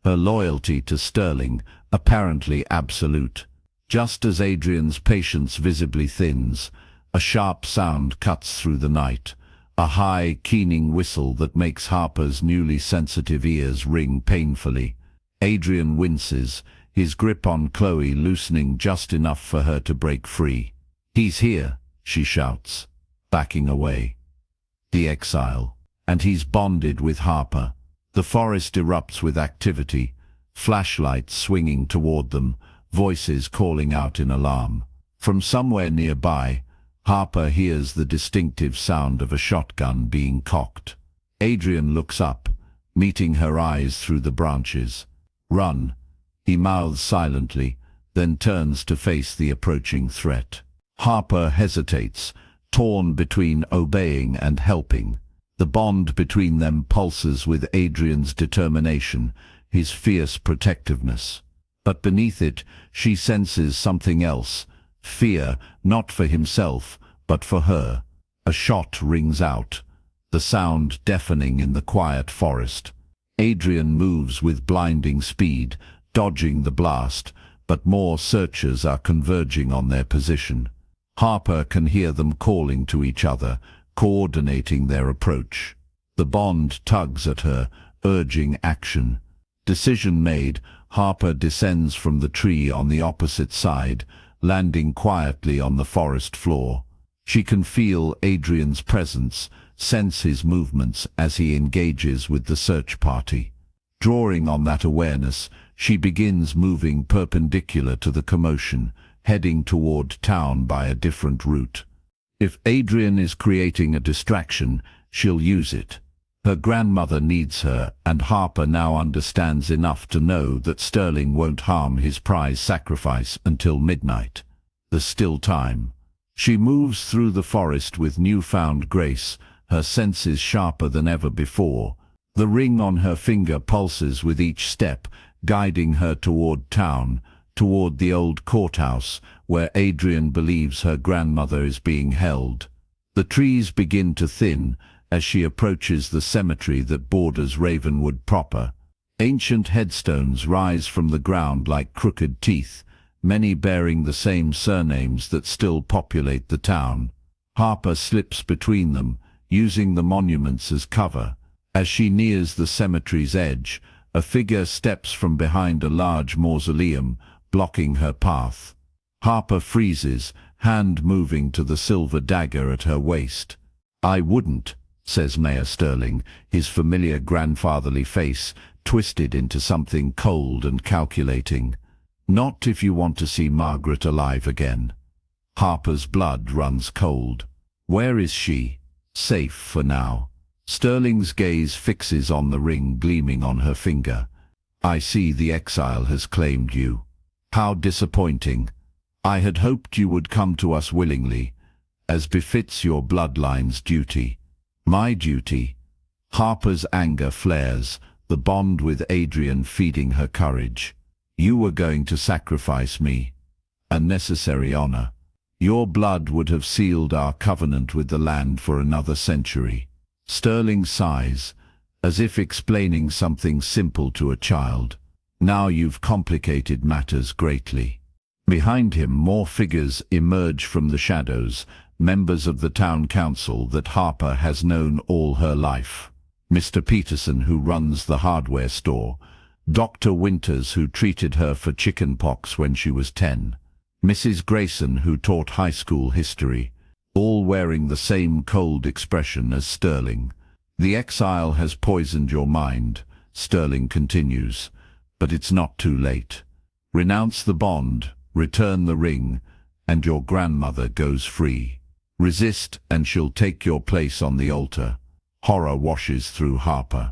her loyalty to Sterling apparently absolute. Just as Adrian's patience visibly thins, a sharp sound cuts through the night, a high, keening whistle that makes Harper's newly sensitive ears ring painfully. Adrian winces, his grip on Chloe loosening just enough for her to break free. "He's here," she shouts, backing away. The Exile. And he's bonded with Harper. The forest erupts with activity, flashlights swinging toward them, voices calling out in alarm. From somewhere nearby, Harper hears the distinctive sound of a shotgun being cocked. Adrian looks up, meeting her eyes through the branches. "Run," he mouths silently, then turns to face the approaching threat. Harper hesitates, torn between obeying and helping. The bond between them pulses with Adrian's determination, his fierce protectiveness. But beneath it, she senses something else, fear, not for himself, but for her. A shot rings out, the sound deafening in the quiet forest. Adrian moves with blinding speed, dodging the blast, but more searchers are converging on their position. Harper can hear them calling to each other, coordinating their approach. The bond tugs at her, urging action. Decision made, Harper descends from the tree on the opposite side, landing quietly on the forest floor. She can feel Adrian's presence, sense his movements as he engages with the search party. Drawing on that awareness, she begins moving perpendicular to the commotion, heading toward town by a different route. If Adrian is creating a distraction, she'll use it. Her grandmother needs her, and Harper now understands enough to know that Sterling won't harm his prize sacrifice until midnight. There's still time. She moves through the forest with newfound grace, her senses sharper than ever before. The ring on her finger pulses with each step, guiding her toward town, toward the old courthouse, where Adrian believes her grandmother is being held. The trees begin to thin as she approaches the cemetery that borders Ravenwood proper. Ancient headstones rise from the ground like crooked teeth, many bearing the same surnames that still populate the town. Harper slips between them, using the monuments as cover. As she nears the cemetery's edge, a figure steps from behind a large mausoleum, blocking her path. Harper freezes, hand moving to the silver dagger at her waist. "I wouldn't," says Mayor Sterling, his familiar grandfatherly face twisted into something cold and calculating. "Not if you want to see Margaret alive again." Harper's blood runs cold. Where is she? Safe for now. Sterling's gaze fixes on the ring gleaming on her finger. "I see the Exile has claimed you. How disappointing. I had hoped you would come to us willingly, as befits your bloodline's duty." "My duty?" Harper's anger flares, the bond with Adrian feeding her courage. "You were going to sacrifice me. A necessary honor. Your blood would have sealed our covenant with the land for another century." Sterling sighs, as if explaining something simple to a child. "Now you've complicated matters greatly." Behind him, more figures emerge from the shadows, members of the town council that Harper has known all her life. Mr. Peterson, who runs the hardware store, Dr. Winters, who treated her for chickenpox when she was 10, Mrs. Grayson, who taught high school history, all wearing the same cold expression as Sterling. "The Exile has poisoned your mind," Sterling continues, "but it's not too late. Renounce the bond, return the ring, and your grandmother goes free. Resist, and she'll take your place on the altar." Horror washes through Harper.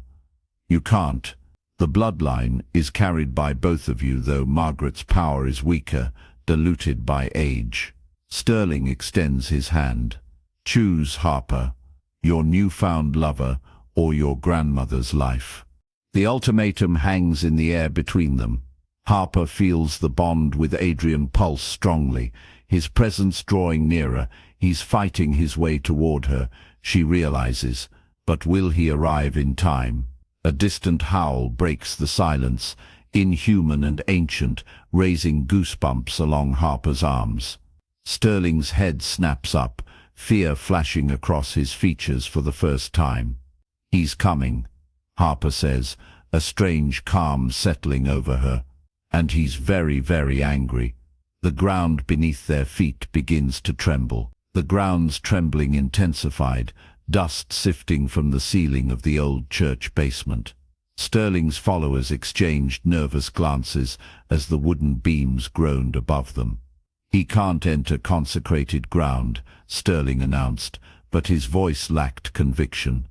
"You can't. The bloodline is carried by both of you, though Margaret's power is weaker, diluted by age." Sterling extends his hand. Choose, Harper, your newfound lover or your grandmother's life. The ultimatum hangs in the air between them. Harper feels the bond with Adrian pulse strongly, his presence drawing nearer. He's fighting his way toward her, she realizes. But will he arrive in time? A distant howl breaks the silence, inhuman and ancient, raising goosebumps along Harper's arms. Sterling's head snaps up, fear flashing across his features for the first time. He's coming, Harper says, a strange calm settling over her. And he's very, very angry. The ground beneath their feet begins to tremble. The ground's trembling intensified, dust sifting from the ceiling of the old church basement. Sterling's followers exchanged nervous glances as the wooden beams groaned above them. "He can't enter consecrated ground," Sterling announced, but his voice lacked conviction.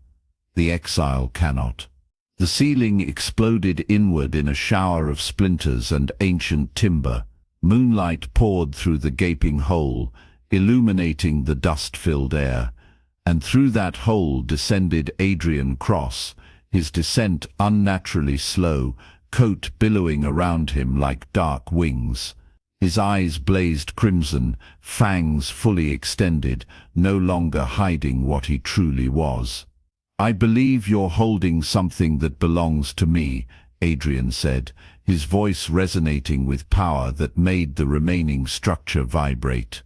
"The Exile cannot." The ceiling exploded inward in a shower of splinters and ancient timber. Moonlight poured through the gaping hole, illuminating the dust-filled air. And through that hole descended Adrian Cross, his descent unnaturally slow, coat billowing around him like dark wings. His eyes blazed crimson, fangs fully extended, no longer hiding what he truly was. "I believe you're holding something that belongs to me," Adrian said, his voice resonating with power that made the remaining structure vibrate.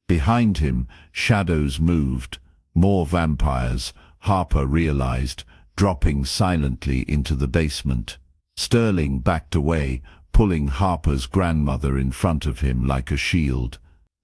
Behind him, shadows moved. More vampires, Harper realized, dropping silently into the basement. Sterling backed away, pulling Harper's grandmother in front of him like a shield.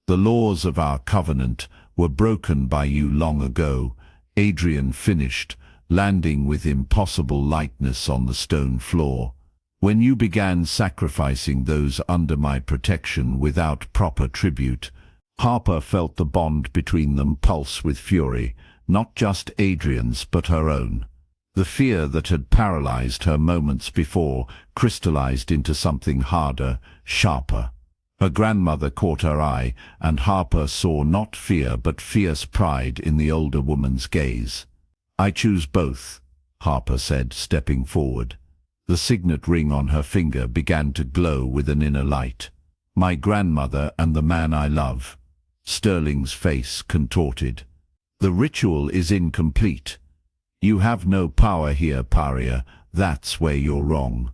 "The laws of our covenant were broken by you long ago," Adrian finished, landing with impossible lightness on the stone floor. "When you began sacrificing those under my protection without proper tribute." Harper felt the bond between them pulse with fury, not just Adrian's but her own. The fear that had paralyzed her moments before crystallized into something harder, sharper. Her grandmother caught her eye, and Harper saw not fear but fierce pride in the older woman's gaze. "I choose both," Harper said, stepping forward. The signet ring on her finger began to glow with an inner light. "My grandmother and the man I love." Sterling's face contorted. "The ritual is incomplete. You have no power here, Paria. That's where you're wrong."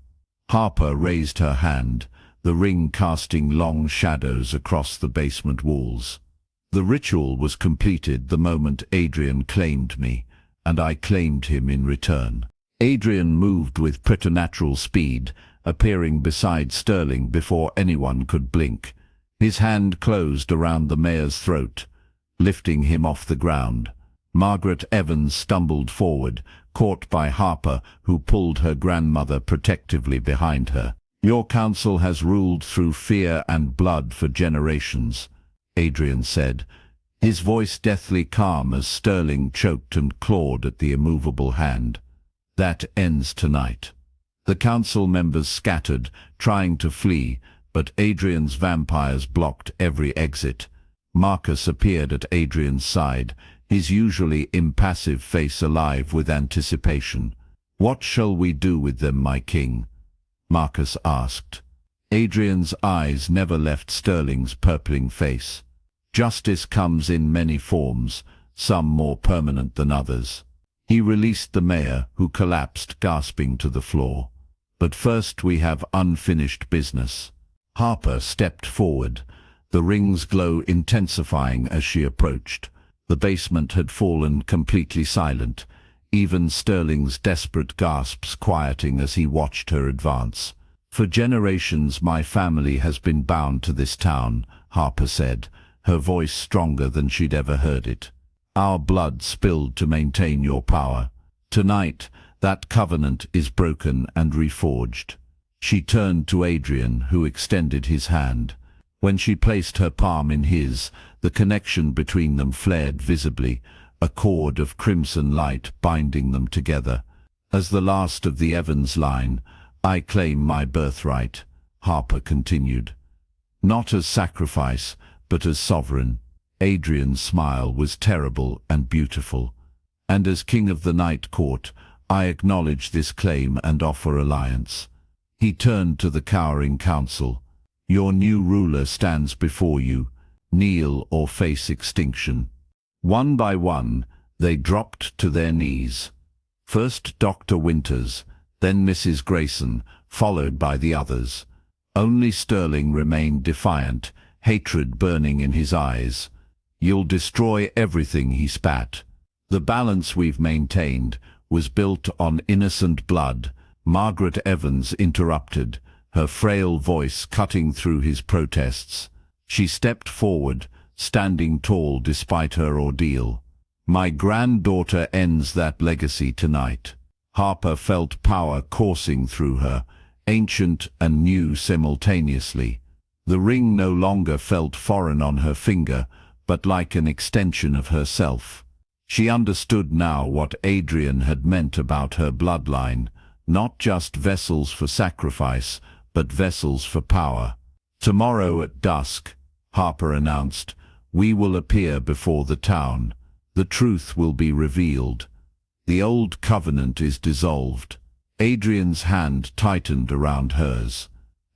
Harper raised her hand, the ring casting long shadows across the basement walls. "The ritual was completed the moment Adrian claimed me, and I claimed him in return." Adrian moved with preternatural speed, appearing beside Sterling before anyone could blink. His hand closed around the mayor's throat, lifting him off the ground. Margaret Evans stumbled forward, caught by Harper, who pulled her grandmother protectively behind her. "Your council has ruled through fear and blood for generations," Adrian said, his voice deathly calm as Sterling choked and clawed at the immovable hand. "That ends tonight." The council members scattered, trying to flee, but Adrian's vampires blocked every exit. Marcus appeared at Adrian's side, his usually impassive face alive with anticipation. "What shall we do with them, my king?" Marcus asked. Adrian's eyes never left Sterling's purpling face. "Justice comes in many forms, some more permanent than others." He released the mayor, who collapsed gasping to the floor. "But first we have unfinished business." Harper stepped forward, the ring's glow intensifying as she approached. The basement had fallen completely silent, even Sterling's desperate gasps quieting as he watched her advance. "For generations my family has been bound to this town," Harper said, her voice stronger than she'd ever heard it. "Our blood spilled to maintain your power. Tonight, that covenant is broken and reforged." She turned to Adrian, who extended his hand. When she placed her palm in his, the connection between them flared visibly, a cord of crimson light binding them together. "As the last of the Evans line, I claim my birthright," Harper continued. "Not as sacrifice, but as sovereign." Adrian's smile was terrible and beautiful. "And as king of the Night Court, I acknowledge this claim and offer alliance." He turned to the cowering council. "Your new ruler stands before you. Kneel or face extinction." One by one, they dropped to their knees. First Dr. Winters, then Mrs. Grayson, followed by the others. Only Sterling remained defiant, hatred burning in his eyes. "You'll destroy everything," he spat. "The balance we've maintained was built on innocent blood." Margaret Evans interrupted, her frail voice cutting through his protests. She stepped forward, standing tall despite her ordeal. "My granddaughter ends that legacy tonight." Harper felt power coursing through her, ancient and new simultaneously. The ring no longer felt foreign on her finger, but like an extension of herself. She understood now what Adrian had meant about her bloodline, not just vessels for sacrifice, but vessels for power. "Tomorrow at dusk," Harper announced, "we will appear before the town. The truth will be revealed. The old covenant is dissolved." Adrian's hand tightened around hers.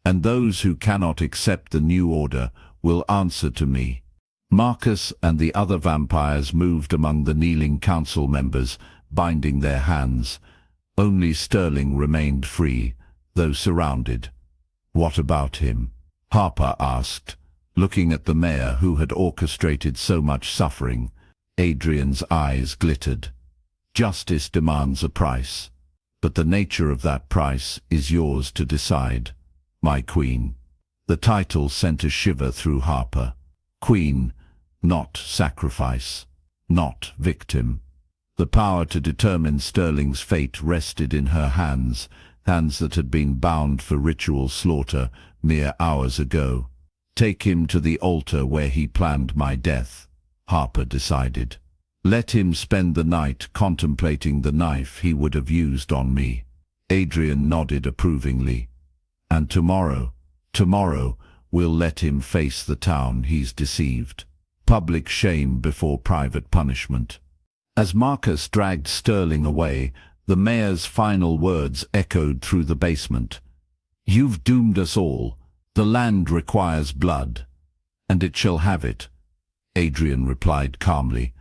"And those who cannot accept the new order will answer to me." Marcus and the other vampires moved among the kneeling council members, binding their hands. Only Sterling remained free, though surrounded. "What about him?" Harper asked, looking at the mayor who had orchestrated so much suffering. Adrian's eyes glittered. "Justice demands a price. But the nature of that price is yours to decide, my queen." The title sent a shiver through Harper. Queen, not sacrifice, not victim. The power to determine Sterling's fate rested in her hands, hands that had been bound for ritual slaughter mere hours ago. "Take him to the altar where he planned my death," Harper decided. "Let him spend the night contemplating the knife he would have used on me." Adrian nodded approvingly. "And tomorrow, we'll let him face the town he's deceived. Public shame before private punishment." As Marcus dragged Sterling away, the mayor's final words echoed through the basement. "You've doomed us all. The land requires blood, and it shall have it," Adrian replied calmly,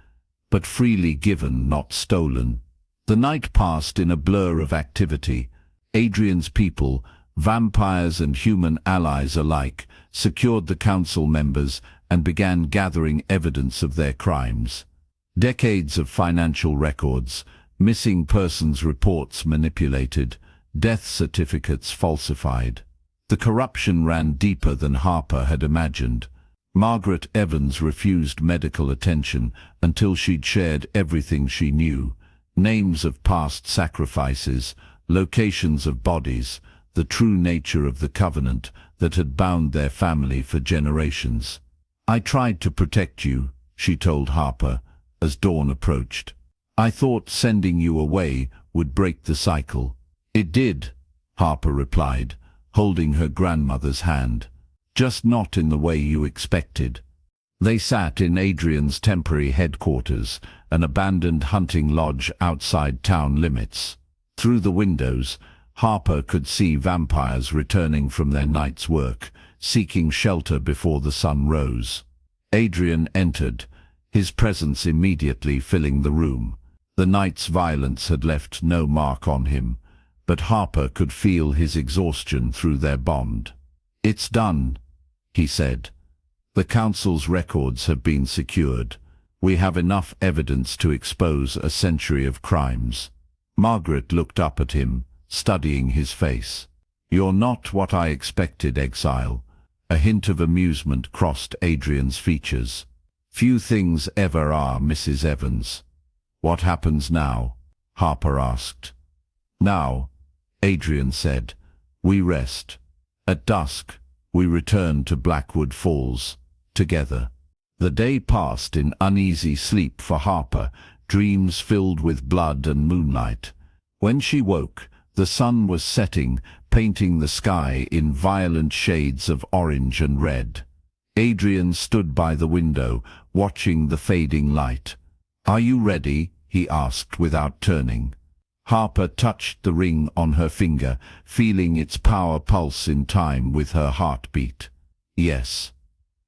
"but freely given, not stolen." The night passed in a blur of activity. Adrian's people, vampires and human allies alike, secured the council members and began gathering evidence of their crimes. Decades of financial records, missing persons reports manipulated, death certificates falsified. The corruption ran deeper than Harper had imagined. Margaret Evans refused medical attention until she'd shared everything she knew: names of past sacrifices, locations of bodies, the true nature of the covenant that had bound their family for generations. "I tried to protect you," she told Harper, as dawn approached. "I thought sending you away would break the cycle." "It did," Harper replied, holding her grandmother's hand. "Just not in the way you expected." They sat in Adrian's temporary headquarters, an abandoned hunting lodge outside town limits. Through the windows, Harper could see vampires returning from their night's work, seeking shelter before the sun rose. Adrian entered, his presence immediately filling the room. The night's violence had left no mark on him, but Harper could feel his exhaustion through their bond. "It's done," he said. "The council's records have been secured. We have enough evidence to expose a century of crimes." Margaret looked up at him, studying his face. "You're not what I expected, Exile." A hint of amusement crossed Adrian's features. "Few things ever are, Mrs. Evans." "What happens now?" Harper asked. "Now," Adrian said, "we rest. At dusk, we return to Blackwood Falls, together." The day passed in uneasy sleep for Harper, dreams filled with blood and moonlight. When she woke, the sun was setting, painting the sky in violent shades of orange and red. Adrian stood by the window, watching the fading light. "Are you ready?" he asked without turning. Harper touched the ring on her finger, feeling its power pulse in time with her heartbeat. Yes.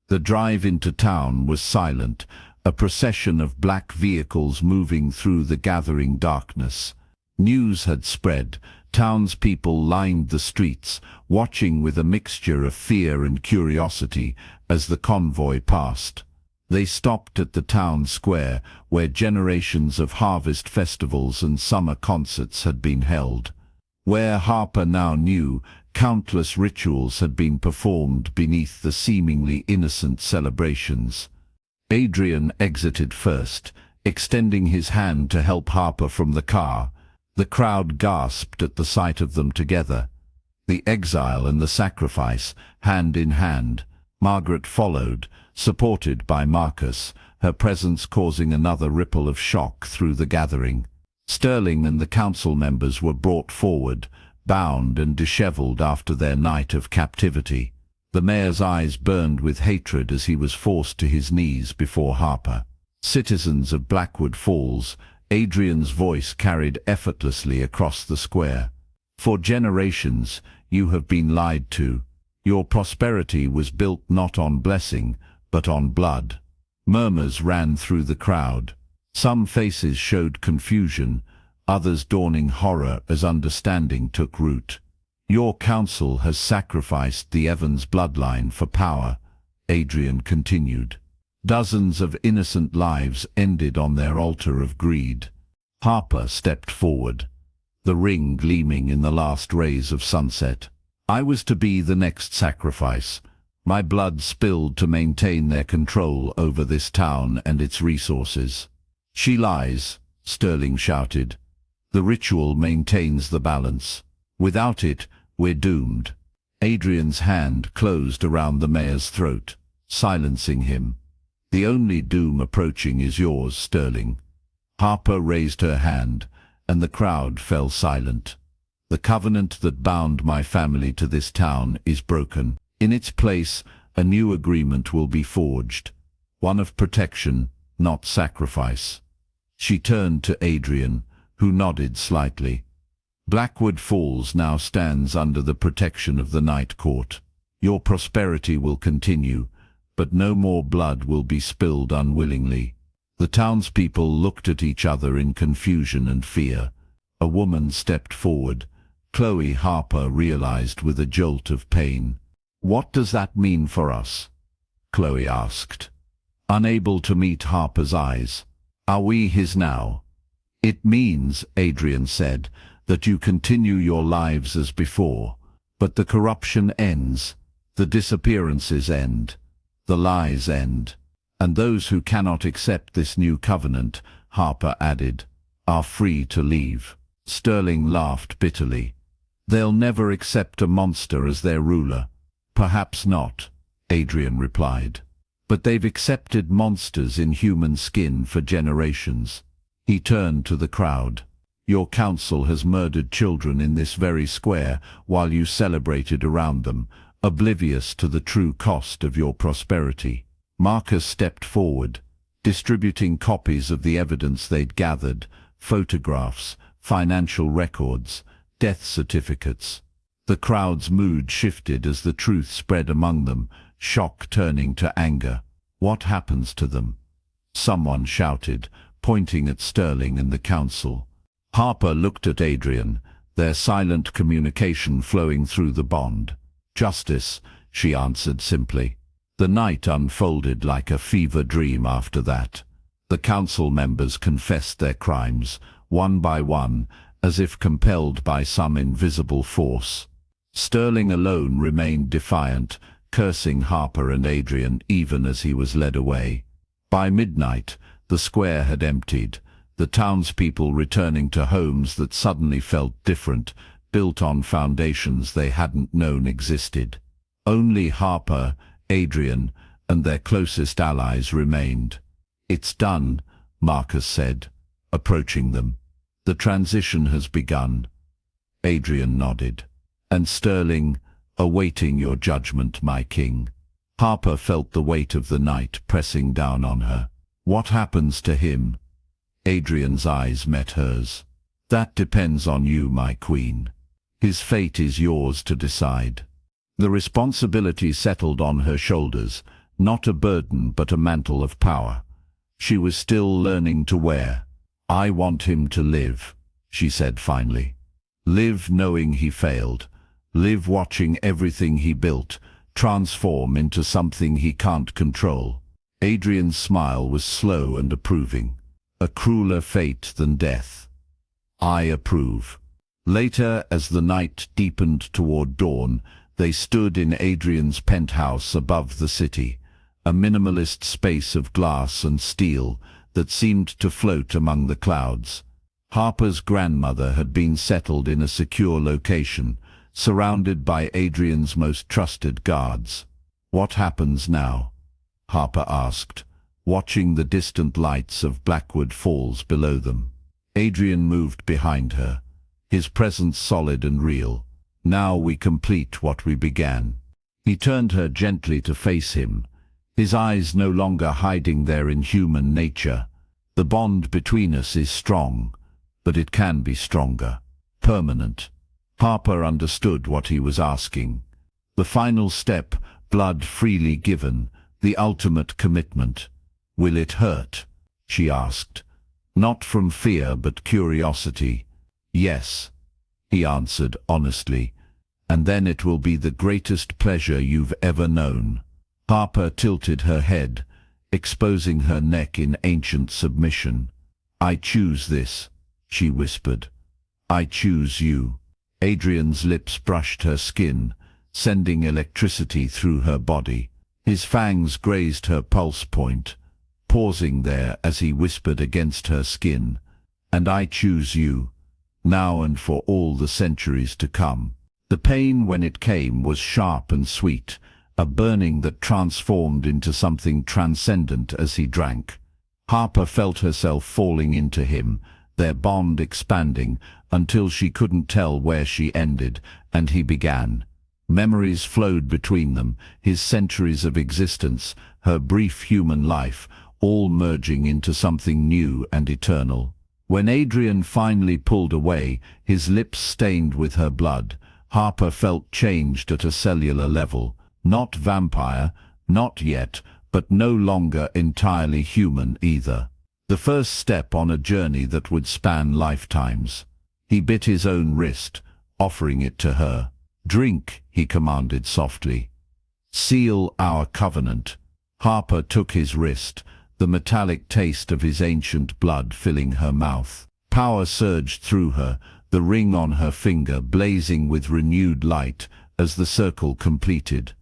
The drive into town was silent, a procession of black vehicles moving through the gathering darkness. News had spread. Townspeople lined the streets, watching with a mixture of fear and curiosity as the convoy passed. They stopped at the town square, where generations of harvest festivals and summer concerts had been held. Where Harper now knew, countless rituals had been performed beneath the seemingly innocent celebrations. Adrian exited first, extending his hand to help Harper from the car. The crowd gasped at the sight of them together. The exile and the sacrifice, hand in hand. Margaret followed, supported by Marcus, her presence causing another ripple of shock through the gathering. Sterling and the council members were brought forward, bound and dishevelled after their night of captivity. The mayor's eyes burned with hatred as he was forced to his knees before Harper. Citizens of Blackwood Falls, Adrian's voice carried effortlessly across the square. "For generations, you have been lied to. Your prosperity was built not on blessing, but on blood." Murmurs ran through the crowd. Some faces showed confusion, others dawning horror as understanding took root. "Your council has sacrificed the Evans bloodline for power," Adrian continued. "Dozens of innocent lives ended on their altar of greed." Harper stepped forward, the ring gleaming in the last rays of sunset. "I was to be the next sacrifice. My blood spilled to maintain their control over this town and its resources." "She lies," Sterling shouted. "The ritual maintains the balance. Without it, we're doomed." Adrian's hand closed around the mayor's throat, silencing him. "The only doom approaching is yours, Sterling." Harper raised her hand, and the crowd fell silent. "The covenant that bound my family to this town is broken. In its place, a new agreement will be forged, one of protection, not sacrifice." She turned to Adrian, who nodded slightly. "Blackwood Falls now stands under the protection of the Night Court. Your prosperity will continue, but no more blood will be spilled unwillingly." The townspeople looked at each other in confusion and fear. A woman stepped forward. Chloe, Harper realized with a jolt of pain. "What does that mean for us?" Chloe asked, unable to meet Harper's eyes. "Are we his now?" "It means," Adrian said, "that you continue your lives as before. But the corruption ends, the disappearances end, the lies end. And those who cannot accept this new covenant," Harper added, "are free to leave." Sterling laughed bitterly. "They'll never accept a monster as their ruler." "Perhaps not," Adrian replied. "But they've accepted monsters in human skin for generations." He turned to the crowd. "Your council has murdered children in this very square while you celebrated around them, oblivious to the true cost of your prosperity." Marcus stepped forward, distributing copies of the evidence they'd gathered, photographs, financial records, death certificates. The crowd's mood shifted as the truth spread among them, shock turning to anger. "What happens to them?" someone shouted, pointing at Sterling and the council. Harper looked at Adrian, their silent communication flowing through the bond. "Justice," she answered simply. The night unfolded like a fever dream after that. The council members confessed their crimes, one by one, as if compelled by some invisible force. Sterling alone remained defiant, cursing Harper and Adrian even as he was led away. By midnight, the square had emptied, the townspeople returning to homes that suddenly felt different, built on foundations they hadn't known existed. Only Harper, Adrian, and their closest allies remained. "It's done," Marcus said, approaching them. "The transition has begun." Adrian nodded. "And Sterling, awaiting your judgment, my king." Harper felt the weight of the night pressing down on her. What happens to him? Adrian's eyes met hers. That depends on you, my queen. His fate is yours to decide. The responsibility settled on her shoulders, not a burden but a mantle of power. She was still learning to wear. I want him to live, she said finally. Live knowing he failed. Live watching everything he built transform into something he can't control. Adrian's smile was slow and approving. A crueler fate than death. I approve. Later, as the night deepened toward dawn, they stood in Adrian's penthouse above the city, a minimalist space of glass and steel that seemed to float among the clouds. Harper's grandmother had been settled in a secure location, surrounded by Adrian's most trusted guards. What happens now? Harper asked, watching the distant lights of Blackwood Falls below them. Adrian moved behind her, his presence solid and real. Now we complete what we began. He turned her gently to face him, his eyes no longer hiding their inhuman nature. The bond between us is strong, but it can be stronger, permanent. Harper understood what he was asking. The final step, blood freely given, the ultimate commitment. Will it hurt? She asked. Not from fear but curiosity. Yes, he answered honestly. And then it will be the greatest pleasure you've ever known. Harper tilted her head, exposing her neck in ancient submission. I choose this, she whispered. I choose you. Adrian's lips brushed her skin, sending electricity through her body. His fangs grazed her pulse point, pausing there as he whispered against her skin. And I choose you, now and for all the centuries to come. The pain when it came was sharp and sweet, a burning that transformed into something transcendent as he drank. Harper felt herself falling into him, their bond expanding until she couldn't tell where she ended, and he began. Memories flowed between them, his centuries of existence, her brief human life, all merging into something new and eternal. When Adrian finally pulled away, his lips stained with her blood, Harper felt changed at a cellular level. Not vampire, not yet, but no longer entirely human either. The first step on a journey that would span lifetimes. He bit his own wrist, offering it to her. Drink, he commanded softly. Seal our covenant. Harper took his wrist, the metallic taste of his ancient blood filling her mouth. Power surged through her, the ring on her finger blazing with renewed light as the circle completed.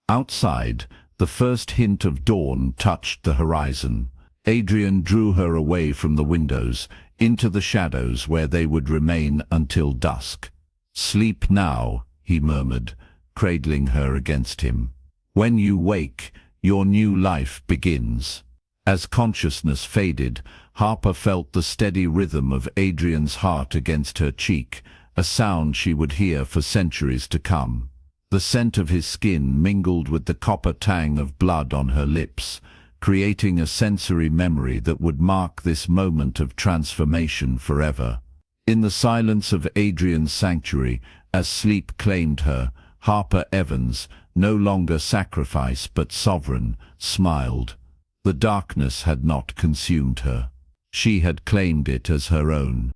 Outside, the first hint of dawn touched the horizon. Adrian drew her away from the windows, into the shadows where they would remain until dusk. Sleep now, he murmured, cradling her against him. When you wake, your new life begins. As consciousness faded, Harper felt the steady rhythm of Adrian's heart against her cheek, a sound she would hear for centuries to come. The scent of his skin mingled with the copper tang of blood on her lips, creating a sensory memory that would mark this moment of transformation forever. In the silence of Adrian's sanctuary, as sleep claimed her, Harper Evans, no longer sacrifice but sovereign, smiled. The darkness had not consumed her. She had claimed it as her own.